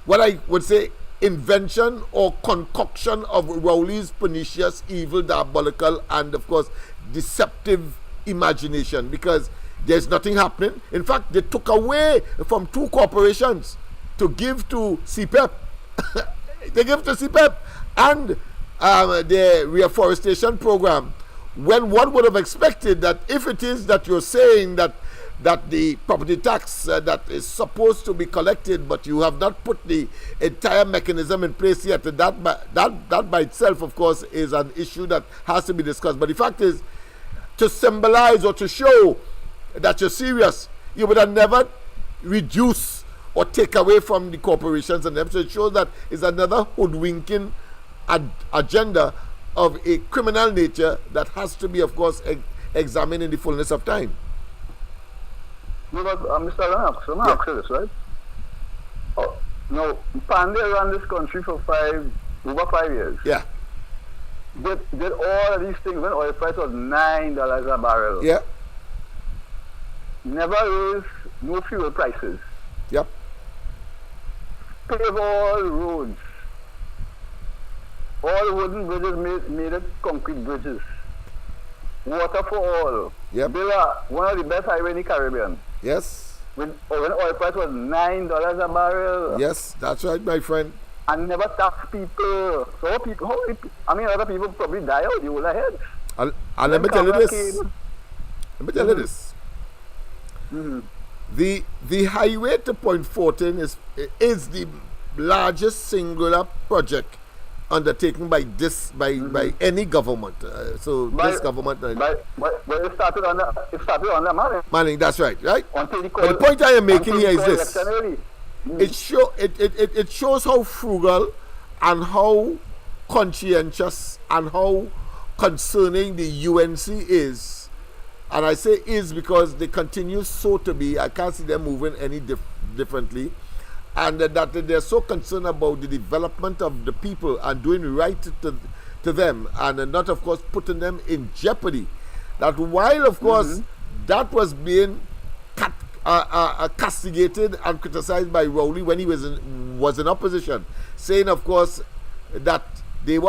what I would say, invention or concoction of Rowley's pernicious, evil, diabolical, and of course deceptive imagination, because there's nothing happening. In fact, they took away from 2 corporations to give to CPEP. They give to CPEP and the reforestation program, when one would have expected that if it is that you're saying that the property tax that is supposed to be collected, but you have not put the entire mechanism in place yet, that by itself, of course, is an issue that has to be discussed. But the fact is, to symbolize or to show that you're serious, you would have never reduce or take away from the corporations and them. So it shows that it's another hoodwinking agenda of a criminal nature that has to be, of course, examined in the fullness of time. No, but Mr. Lennox, let me ask you this, right? Oh, no, Pandey ran this country for over 5 years. Yeah. Did all of these things when oil price was $9 a barrel. Yeah. Never raised no fuel prices. Yep. Pave all roads. All wooden bridges made it concrete bridges. Water for all. Yep. They were one of the best highways in the Caribbean. Yes. When oil price was $9 a barrel. Yes, that's right, my friend. And never tax people. So other people probably die out. You will ahead. And let me tell you this. Let me tell you this. The highway to Point 14 is the largest singular project undertaken by any government. This government. But it started on the Manning, that's right. Until But the point I am making here is this. It shows how frugal and how conscientious and how concerning the UNC is. And I say is because they continue so to be. I can't see them moving any differently. And that they're so concerned about the development of the people and doing right to them, and not, of course, putting them in jeopardy. That while, of course, that was being castigated and criticized by Rowley when he was in opposition, saying, of course, that they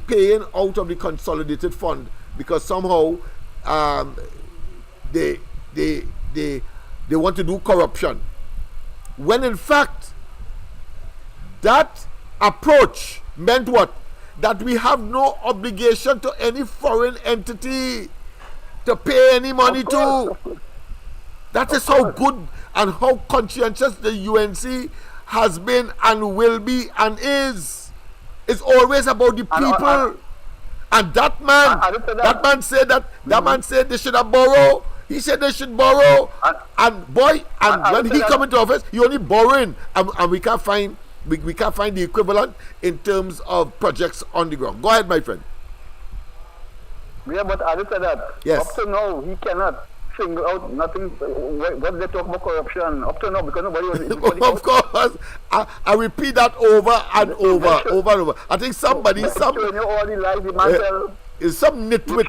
paying out of the consolidated fund because somehow they want to do corruption. When in fact, that approach meant what? That we have no obligation to any foreign entity to pay any money to. That is how good and how conscientious the UNC has been and will be and is. It's always about the people. And that man said they should have borrowed. He said they should borrow, and when he come into office, he only borrowing, and we can't find the equivalent in terms of projects on the ground. Go ahead, my friend. Yeah, but I said that. Yes. Up to now, he cannot single out nothing. What they talk about corruption up to now because nobody was. Of course, I repeat that over and over. I think some all the lies the man tell. Is some nitwit,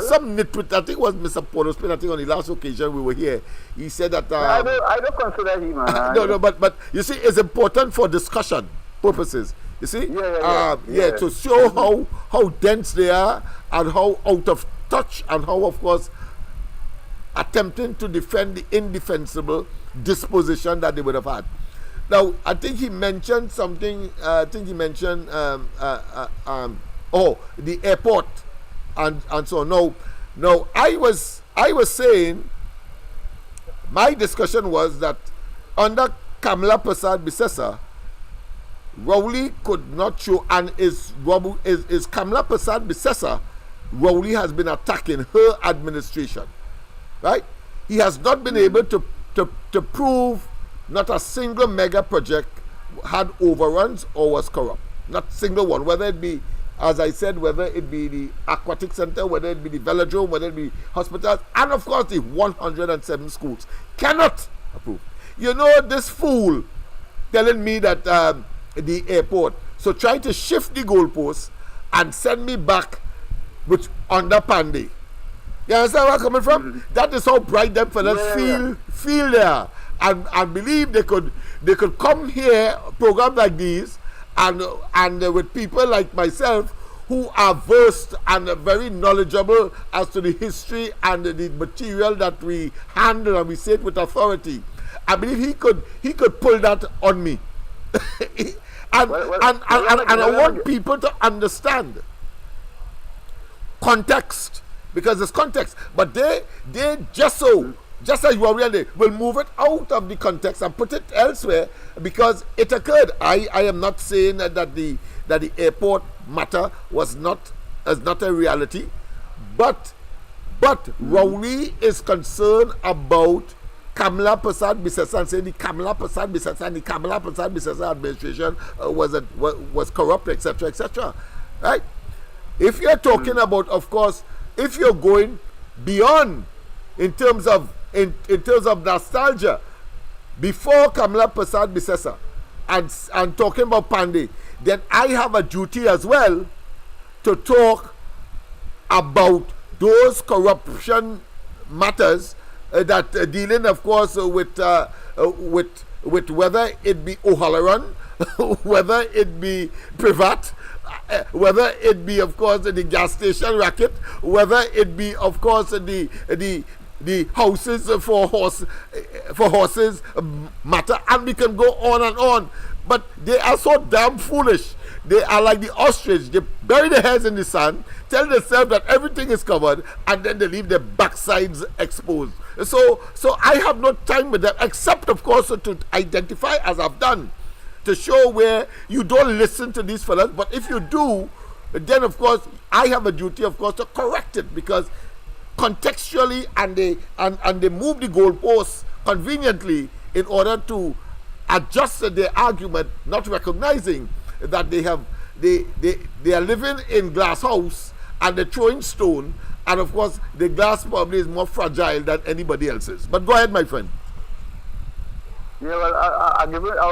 some nitwit. I think it was Mr. Petrotrin. I think on the last occasion we were here, he said that. I don't consider him. No, but you see, it's important for discussion purposes. You see, to show how dense they are and how out of touch and how, of course, attempting to defend the indefensible disposition that they would have had. Now, I think he mentioned something. I think he mentioned the airport and so on. No, I was saying my discussion was that under Kamala Prasad Bisesa, Rowley could not show, and is Kamala Prasad Bisesa, Rowley has been attacking her administration, right? He has not been able to prove not a single mega project had overruns or was corrupt. Not single one, whether it be, as I said, whether it be the aquatic center, whether it be the velodrome, whether it be hospitals, and of course the 107 schools. Cannot approve. You know, this fool telling me that the airport, so trying to shift the goalposts and send me back with under Pandey. You understand where I'm coming from? That is how bright them fellas feel there, and believe they could come here, programs like these, and with people like myself who are versed and very knowledgeable as to the history and the material that we handle, and we say it with authority. I believe he could pull that on me. And I want people to understand context, because it's context, but they just as you are really will move it out of the context and put it elsewhere because it occurred. I am not saying that the airport matter is not a reality, but Rowley is concerned about Kamala Prasad Bisesa and saying the Kamala Prasad Bisesa administration was corrupt, etc., etc. Right? If you're talking about, of course, if you're going beyond in terms of nostalgia, before Kamala Prasad Bisesa and talking about Pandey, then I have a duty as well to talk about those corruption matters that dealing, of course, with whether it be O'Halloran, whether it be Privat, whether it be, of course, the gas station racket, whether it be, of course, the houses for horses matter, and we can go on and on. But they are so damn foolish. They are like the ostrich. They bury their heads in the sand, tell themselves that everything is covered, and then they leave their backsides exposed. So I have no time with them, except, of course, to identify, as I've done, to show where you don't listen to these fellas. But if you do, then, of course, I have a duty, of course, to correct it, because contextually and they move the goalposts conveniently in order to adjust their argument, not recognizing that they are living in glass house and they're throwing stone, and of course the glass probably is more fragile than anybody else's. But go ahead, my friend. Yeah, well, I'll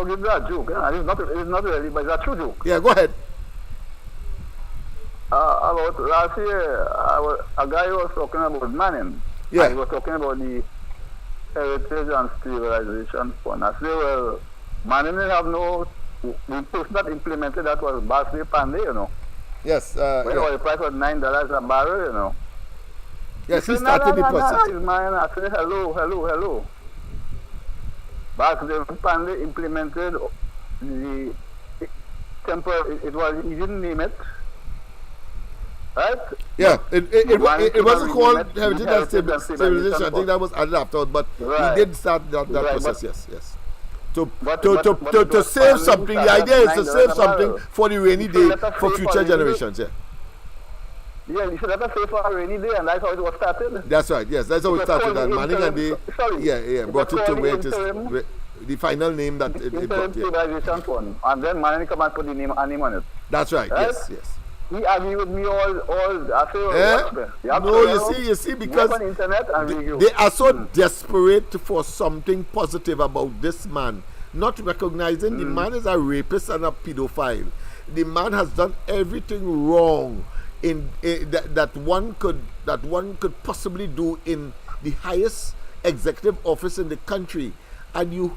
give you a joke. Yeah? It's not really, but it's a true joke. Yeah, go ahead. About last year, a guy was talking about Manning. Yeah. And he was talking about the Heritage and Stabilization Fund. I say, well, Manning didn't have the person that implemented that was Basri Pandey, you know. Yes. When the price was $9 a barrel, you know. Yes, he started the process. I said, hello. Basri Pandey implemented the temporary, he didn't name it. Right? Yeah, it wasn't called Heritage and Stabilization. I think that was added afterwards, but he did start that process. Yes. To save something, the idea is to save something for the rainy day for future generations. Yeah, you should let us say for a rainy day, and that's how it was started. That's right. Yes, that's how it started. And Manning and they brought it to where it is. The final name that it brought. Stabilization Fund, and then Manning come and put the name on it. That's right. Yes. He agreed with me all I say, no, you see, because on internet and they are so desperate for something positive about this man, not recognizing the man is a rapist and a pedophile. The man has done everything wrong that one could possibly do in the highest executive office in the country, and you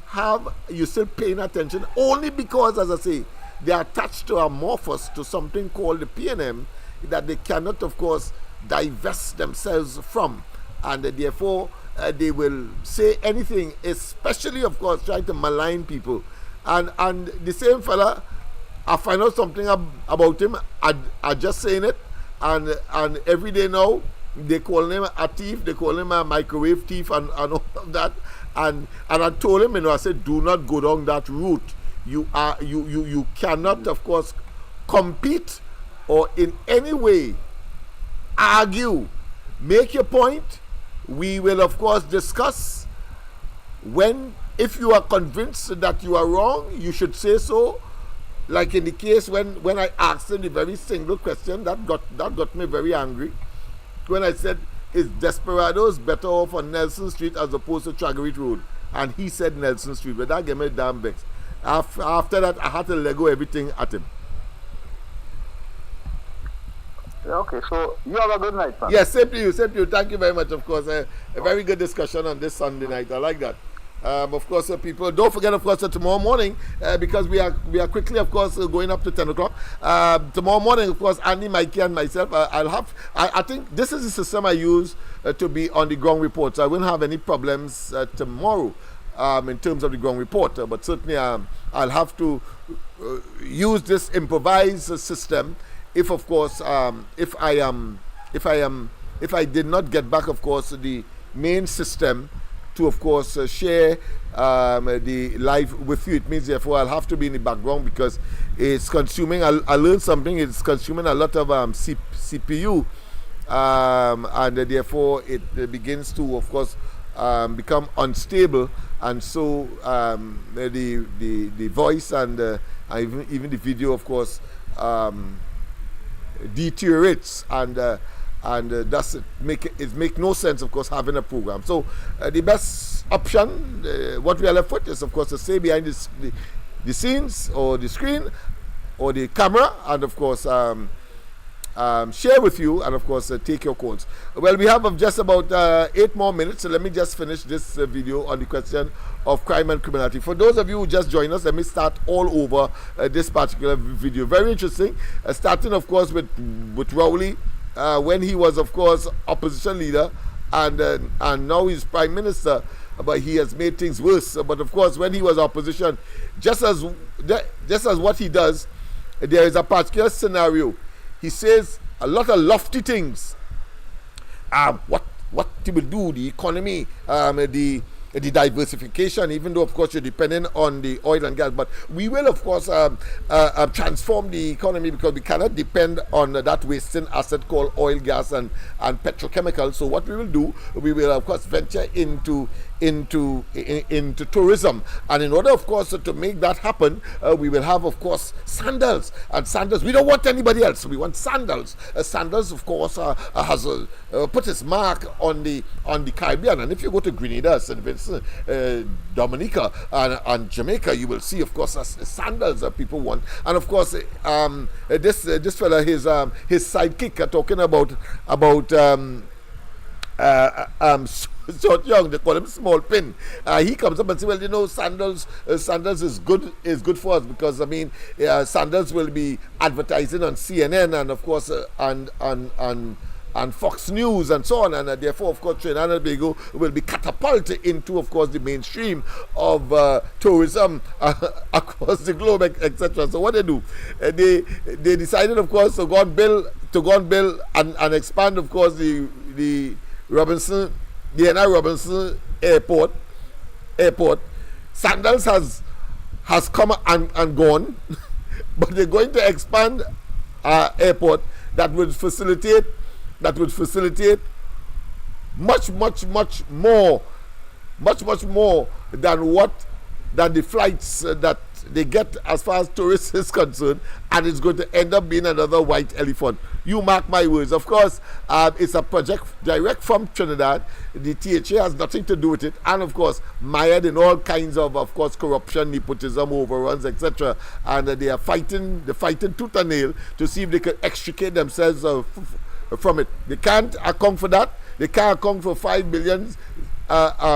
still paying attention only because, as I say, they are attached to amorphous to something called the PNM that they cannot, of course, divest themselves from, and therefore they will say anything, especially, of course, trying to malign people. And the same fella, I find out something about him. I just saying it, and every day now they call him a thief, they call him a microwave thief, and all of that. And I told him, I said, do not go down that route. You cannot, of course, compete or in any way argue. Make your point. We will, of course, discuss. If you are convinced that you are wrong, you should say so. Like in the case when I asked him the very single question that got me very angry, when I said, is Desperados better off on Nelson Street as opposed to Tragarit Road? And he said Nelson Street, but that gave me damn vex. After that, I had to Lego everything at him. Okay, so you have a good night, man. Yes, same to you. Thank you very much, of course. A very good discussion on this Sunday night. I like that. Of course, people don't forget, of course, tomorrow morning, because we are quickly, of course, going up to 10 o'clock. Tomorrow morning, of course, Andy, Mikey, and myself, I think this is the system I use to be on the ground report. So I won't have any problems tomorrow in terms of the ground report. But certainly, I'll have to use this improvised system if, of course, if I did not get back, of course, the main system to, of course, share the live with you. It means, therefore, I'll have to be in the background because it's consuming. I learned something. It's consuming a lot of CPU, and therefore it begins to, of course, become unstable, and so the voice and even the video, of course, deteriorates, and thus it make no sense, of course, having a program. So the best option, what we are left with, is, of course, to stay behind the scenes or the screen or the camera, and, of course, share with you, and, of course, take your calls. Well, we have just about 8 more minutes, so let me just finish this video on the question of crime and criminality. For those of you who just joined us, let me start all over this particular video. Very interesting, starting, of course, with Rowley, when he was, of course, opposition leader, and now he's prime minister, but he has made things worse. But, of course, when he was opposition, just as what he does, there is a particular scenario. He says a lot of lofty things. What he will do, the economy, the diversification, even though, of course, you're dependent on the oil and gas, but we will, of course, transform the economy, because we cannot depend on that wasting asset called oil, gas, and petrochemicals. So what we will do, we will, of course, venture into tourism, and in order, of course, to make that happen, we will have, of course, sandals. And sandals, we don't want anybody else, we want sandals. Sandals, of course, has put its mark on the Caribbean, and if you go to Grenada, St. Vincent, Dominica, and Jamaica, you will see, of course, sandals that people want. And, of course, this fella, his sidekick, talking about short young, they call him Small Pin. He comes up and says, well, you know, sandals is good for us, because, I mean, sandals will be advertising on CNN, and, of course, and Fox News and so on, and therefore, of course, Trinidad and Tobago will be catapulted into, of course, the mainstream of tourism across the globe, etc. So what they do, they decided, of course, to go and build and expand, of course, the N.I. Robinson Airport. Sandals has come and gone, but they're going to expand airport that would facilitate much more than the flights that they get as far as tourists is concerned, and it's going to end up being another white elephant. You mark my words. Of course, it's a project direct from Trinidad. The THA has nothing to do with it, and, of course, mired in all kinds of course, corruption, nepotism, overruns, etc. And they are fighting tooth and nail to see if they can extricate themselves from it. They can't account for that. They can't account for 5 billion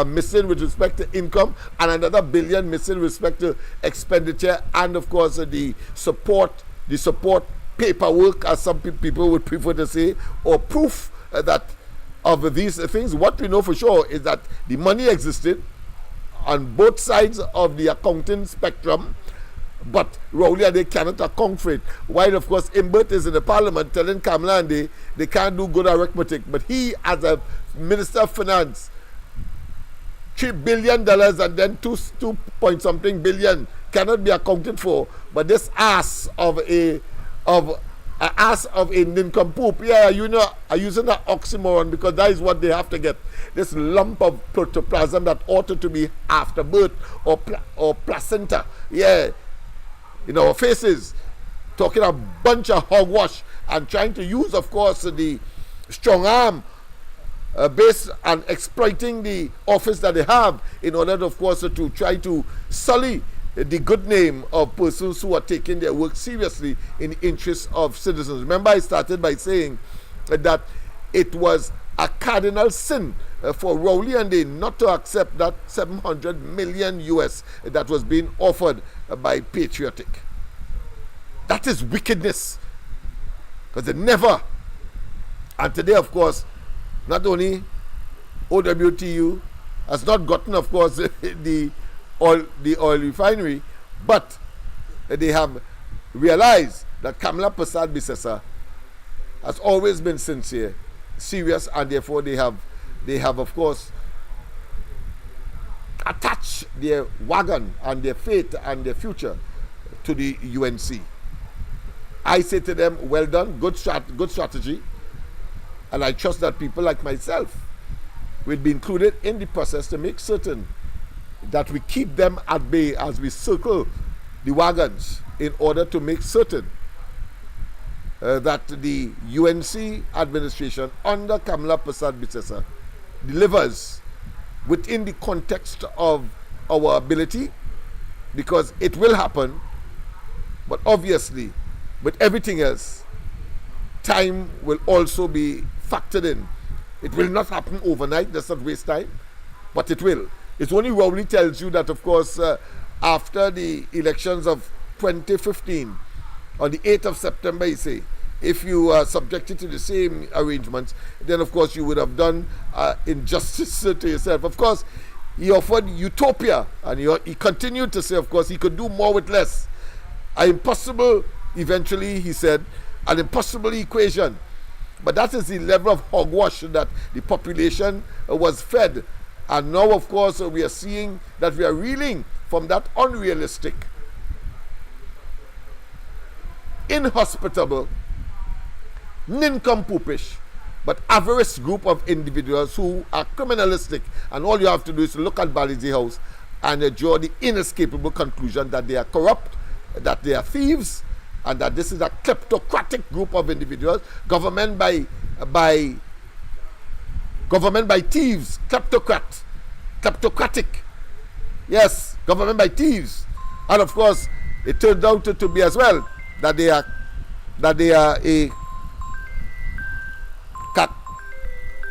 missing with respect to income, and another billion missing with respect to expenditure, and, of course, the support paperwork, as some people would prefer to say, or proof that of these things. What we know for sure is that the money existed on both sides of the accounting spectrum, but Rowley and they cannot account for it. While, of course, Imbert is in the parliament telling Kamala and they can't do good arithmetic, but he, as a minister of finance, $3 billion and then 2 point something billion cannot be accounted for. But this ass of a nincompoop, yeah, you know, I'm using that oxymoron because that is what they have to get. This lump of protoplasm that ought to be afterbirth or placenta, yeah, in our faces, talking a bunch of hogwash and trying to use, of course, the strong arm based on exploiting the office that they have in order, of course, to try to sully the good name of persons who are taking their work seriously in the interests of citizens. Remember, I started by saying that it was a cardinal sin for Rowley and they not to accept that 700 million US that was being offered by Patriotic. That is wickedness. Because they never, and today of course, not only OWTU has not gotten of course the oil refinery, but they have realized that Kamala Prasad Bisesa has always been sincere, serious, and therefore they have of course attached their wagon and their fate and their future to the UNC. I say to them, well done, good strategy, and I trust that people like myself will be included in the process to make certain that we keep them at bay as we circle the wagons in order to make certain that the UNC administration under Kamala Prasad Bisesa delivers within the context of our ability, because it will happen, but obviously with everything else, time will also be factored in. It will not happen overnight, let's not waste time, but it will. It's only Rowley tells you that, of course, after the elections of 2015, on the 8th of September, he say, if you are subjected to the same arrangements, then of course you would have done injustice to yourself. Of course, he offered utopia, and he continued to say, of course, he could do more with less. An impossible, eventually, he said, an impossible equation. But that is the level of hogwash that the population was fed. And now, of course, we are seeing that we are reeling from that unrealistic, inhospitable, nincompoopish, but avarice group of individuals who are criminalistic. And all you have to do is look at Balizi House and draw the inescapable conclusion that they are corrupt, that they are thieves, and that this is a kleptocratic group of individuals, government by thieves, kleptocratic. Yes, government by thieves. And of course, it turned out to be as well that they are a cut.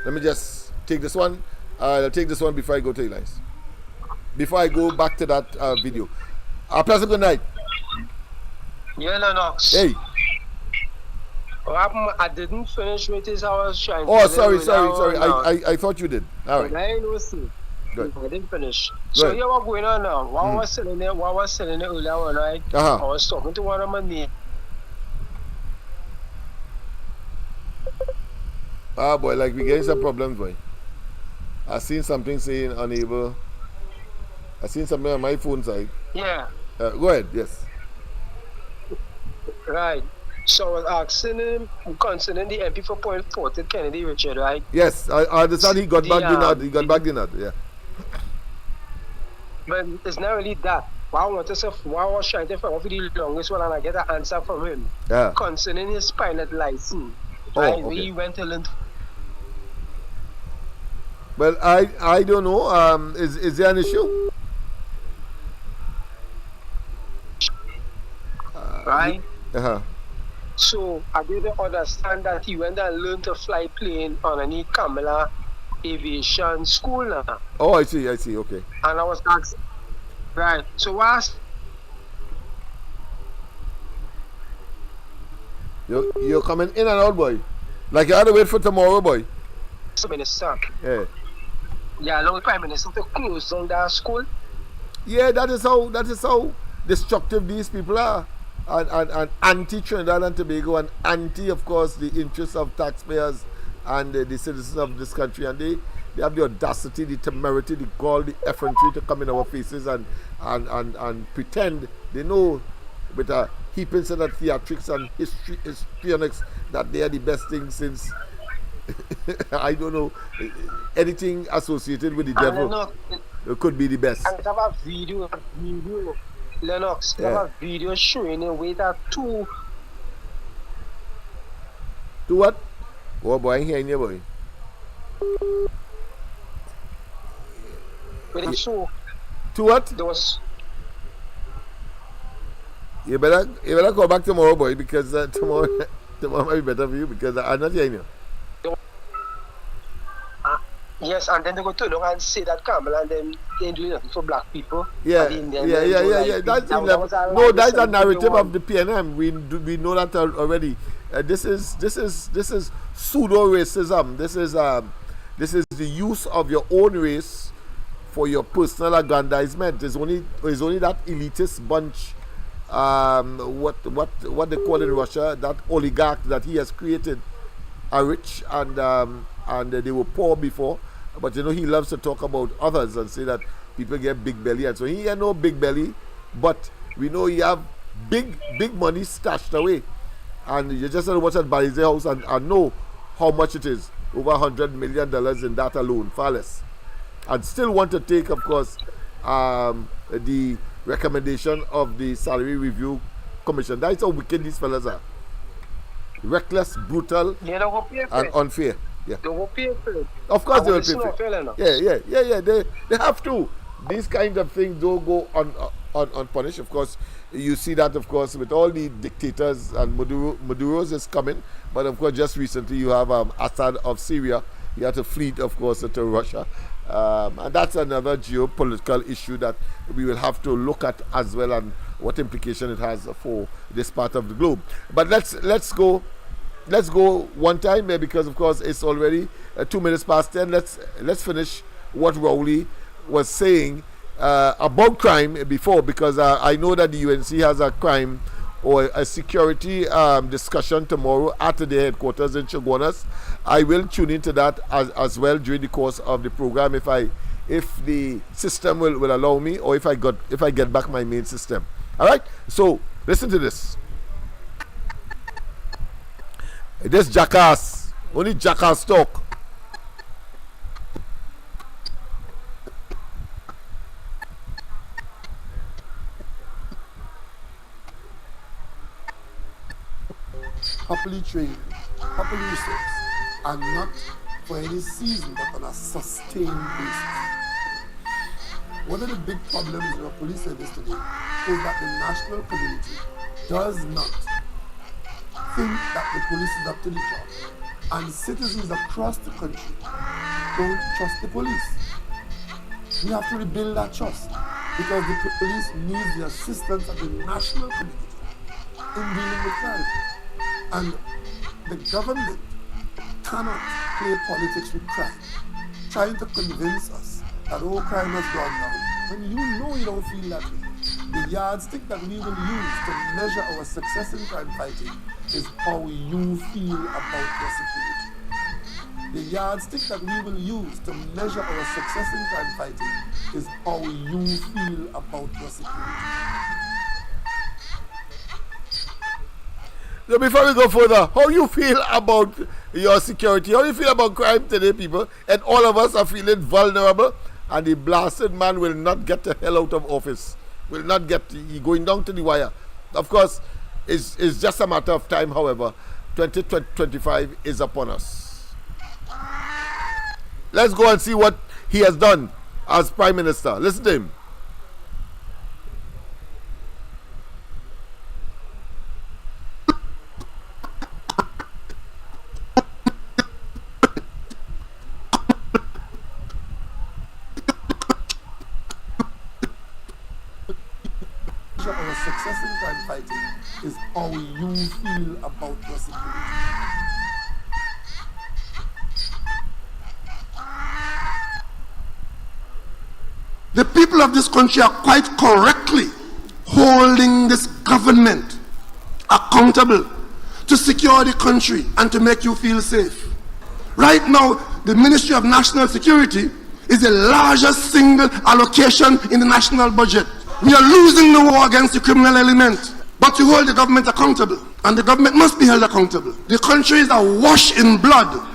Let me just take this one. I'll take this one before I go to Elias. Before I go back to that video. Pleasant good night. Yeah, Lennox. Hey. What happened? I didn't finish with this. I was trying Oh, to sorry. now. I thought you did. All right. I know, see. Good. I didn't finish. Good. So here what's going on now? What I was selling there earlier on, right? Uh-huh. I was talking to one of my neighbors. Ah, boy, like we getting some problems, boy. I seen something saying unable. I seen something on my phone side. Yeah. Go ahead. Yes. Right. So I was asking him concerning the MP for Point Fortin, Kennedy Richard, right? Yes. I understand he got back dinner. He got back dinner. Yeah. But it's not really that. What I was trying to find out for the longest one, and I get an answer from him concerning his pilot license. Right? Okay. He went to learn. Well, I don't know. Is there an issue? Right? Uh-huh. So I didn't understand that he went and learned to fly plane on any Kamala Aviation School now. Oh, I see. Okay. And I was asked, right, so what's You're coming in and out, boy. Like you had to wait for tomorrow, boy. the minister? Yeah. Yeah, along with Prime Minister to close down that school. Yeah, that is how destructive these people are. And anti-Trinidad and Tobago, and anti, of course, the interests of taxpayers and the citizens of this country. And they have the audacity, the temerity, the gall, the effrontery to come in our faces and pretend they know with a heaping set of theatrics and histrionics that they are the best thing since I don't know, anything associated with the devil could be the best. And have a video, Lennox, have a video showing a way that two. To what? Oh boy, I'm hearing you, boy. When they show, To what? there was. You better go back tomorrow, boy, because tomorrow might be better for you because I'm not hearing you. Yes, and then they go to long and say that Kamala and then they ain't doing nothing for black people. Yeah, And the Indians yeah. don't like it. That's That was a no, lie that's a they narrative want. of the PNM. We know that already. This is pseudo racism. This is the use of your own race for your personal aggrandizement. It's only that elitist bunch. What they call in Russia, that oligarch that he has created, are rich and they were poor before. But you know, he loves to talk about others and say that people get big belly, and so he had no big belly, but we know he have big money stashed away, and you just have to watch at Barry's house and know how much it is. Over $100 million in that alone, far less, and still want to take, of course, the recommendation of the Salary Review Commission. That's how wicked these fellas are. Reckless, brutal, Yeah, they will pay for and it. unfair. Yeah. They will pay for it. Of course And they will it's pay not for fair it. enough. Yeah. They have to. These kind of things don't go unpunished. Of course, you see that, of course, with all the dictators, and Maduro's is coming. But of course, just recently you have Assad of Syria. He had to flee, of course, to Russia. And that's another geopolitical issue that we will have to look at as well, and what implication it has for this part of the globe. But let's go one time, because of course it's already 2 minutes past 10. Let's finish what Rowley was saying about crime before, because I know that the UNC has a crime or a security discussion tomorrow at the headquarters in Chaguanas. I will tune into that as well during the course of the program, if the system will allow me, or if I get back my main system. All right, so listen to this. This jackass, only jackass talk. Properly trained, properly resourced, and not for any season but on a sustained basis. One of the big problems in our police service today is that the national community does not think that the police is up to the job, and citizens across the country don't trust the police. We have to rebuild that trust, because the police needs the assistance of the national community in dealing with crime. And the government cannot play politics with crime, trying to convince us that all crime has gone down, when you know you don't feel that way. The yardstick that we will use to measure our success in crime fighting is how you feel about your security. The yardstick that we will use to measure our success in crime fighting is how you feel about your security. So before we go further, how you feel about your security? How you feel about crime today, people? And all of us are feeling vulnerable, and the blasted man will not get the hell out of office. Will not get, he going down to the wire. Of course, it's just a matter of time, however. 2025 is upon us. Let's go and see what he has done as Prime Minister. Listen to him. Our success in crime fighting is how you feel about your security. The people of this country are quite correctly holding this government accountable to secure the country and to make you feel safe. Right now, the Ministry of National Security is the largest single allocation in the national budget. We are losing the war against the criminal element, but you hold the government accountable, and the government must be held accountable. The country is awash in blood.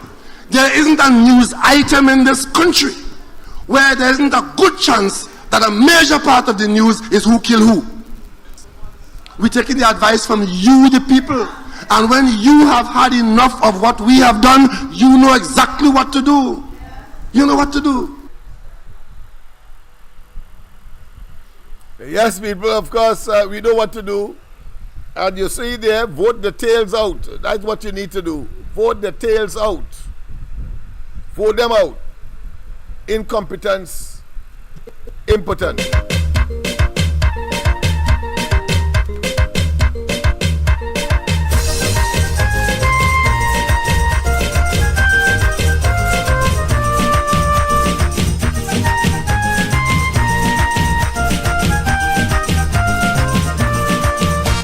There isn't a news item in this country where there isn't a good chance that a major part of the news is who killed who. We're taking the advice from you, the people, and when you have had enough of what we have done, you know exactly what to do. You know what to do. Yes, people, of course, we know what to do. And you see there, vote the tails out. That's what you need to do. Vote the tails out. Vote them out. incompetence, impotence.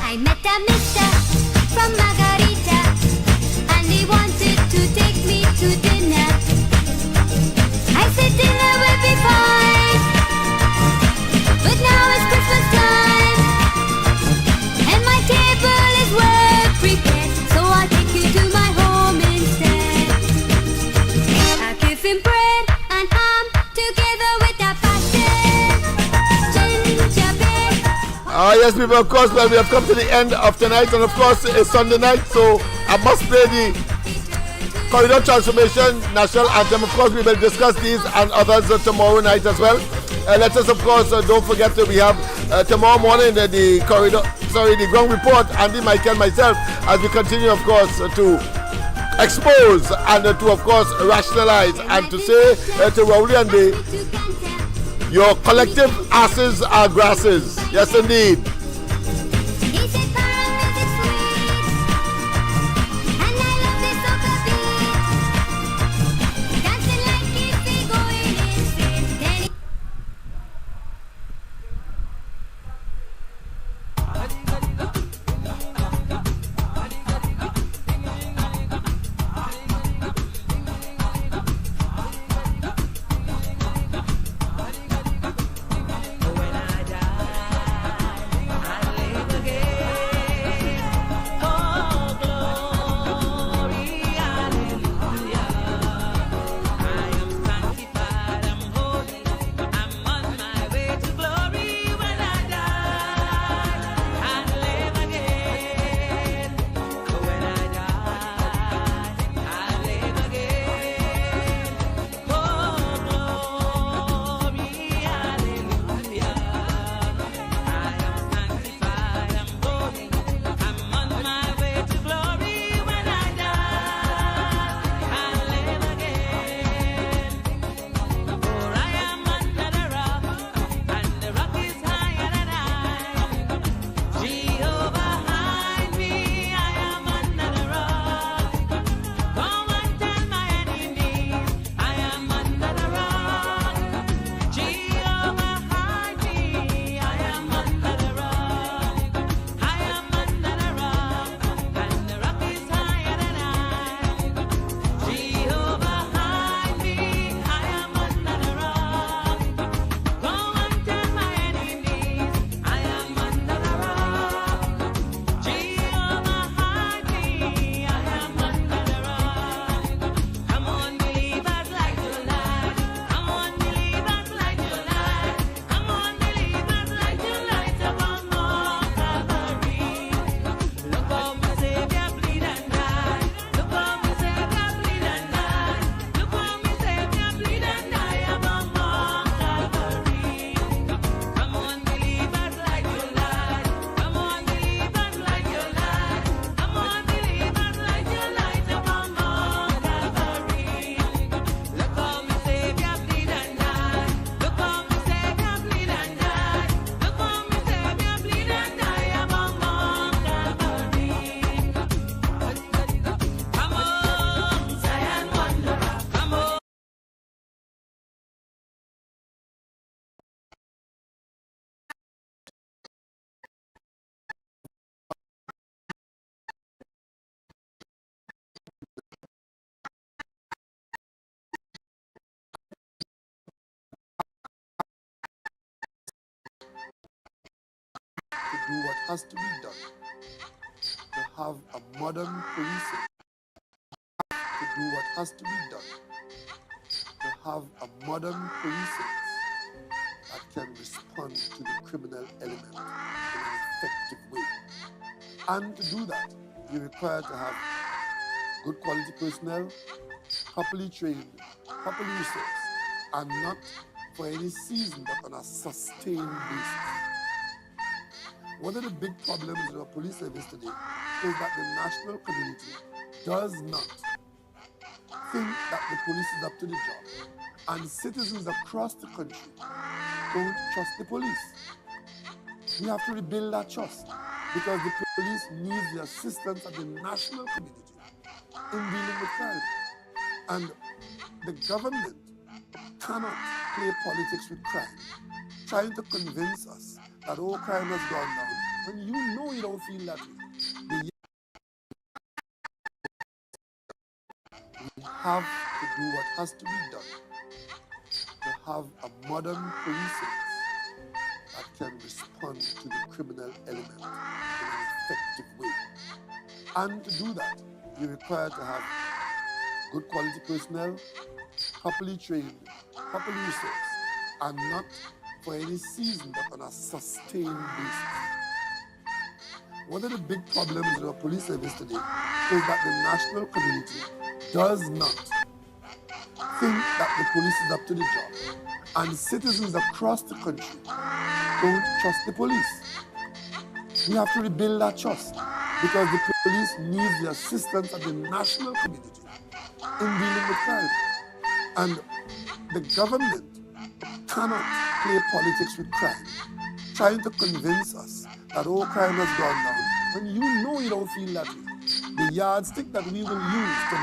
I met a mister from Margarita, and he wanted to take me to dinner. I said dinner will be fine, but now it's Christmas time, and my table is well prepared, so I'll take you to my home instead. I'll give him bread and ham together with a passion, ginger beer. Yes, people, of course, well, we have come to the end of tonight, and of course, it's Sunday night, so I must play the Corridor Transformation National Anthem. Of course, we will discuss these and others tomorrow night as well. Let us, of course, don't forget that we have tomorrow morning the ground report, Andy, Michael, myself, as we continue, of course, to expose and to, of course, rationalize and to say to Rowley and the your collective asses are grasses. Yes, indeed. He said current music sweet, and I love this soca beat, dancing like if we going insane. Then to do what has to be done, to have a modern policing, to do what has to be done, to have a modern policing that can respond to the criminal element in an effective way. And to do that, you require to have good quality personnel, properly trained, properly resourced, and not for any season, but on a sustained basis. One of the big problems in our police service today is that the national community does not think that the police is up to the job. And citizens across the country don't trust the police. We have to rebuild that trust because the police needs the assistance of the national community in dealing with crime. And the government cannot play politics with crime, trying to convince us that all crime has gone down when you know you don't feel that way. We have to do what has to be done to have a modern policing that can respond to the criminal element in an effective way. And to do that, we require to have good quality personnel, properly trained, properly resourced, and not for any season but on a sustained basis. One of the big problems in our police service today is that the national community does not think that the police is up to the job, and citizens across the country don't trust the police. We have to rebuild that trust because the police needs the assistance of the national community in dealing with crime. And the government cannot play politics with crime, trying to convince us that all crime has gone down when you know you don't feel that way. The yardstick that we will use to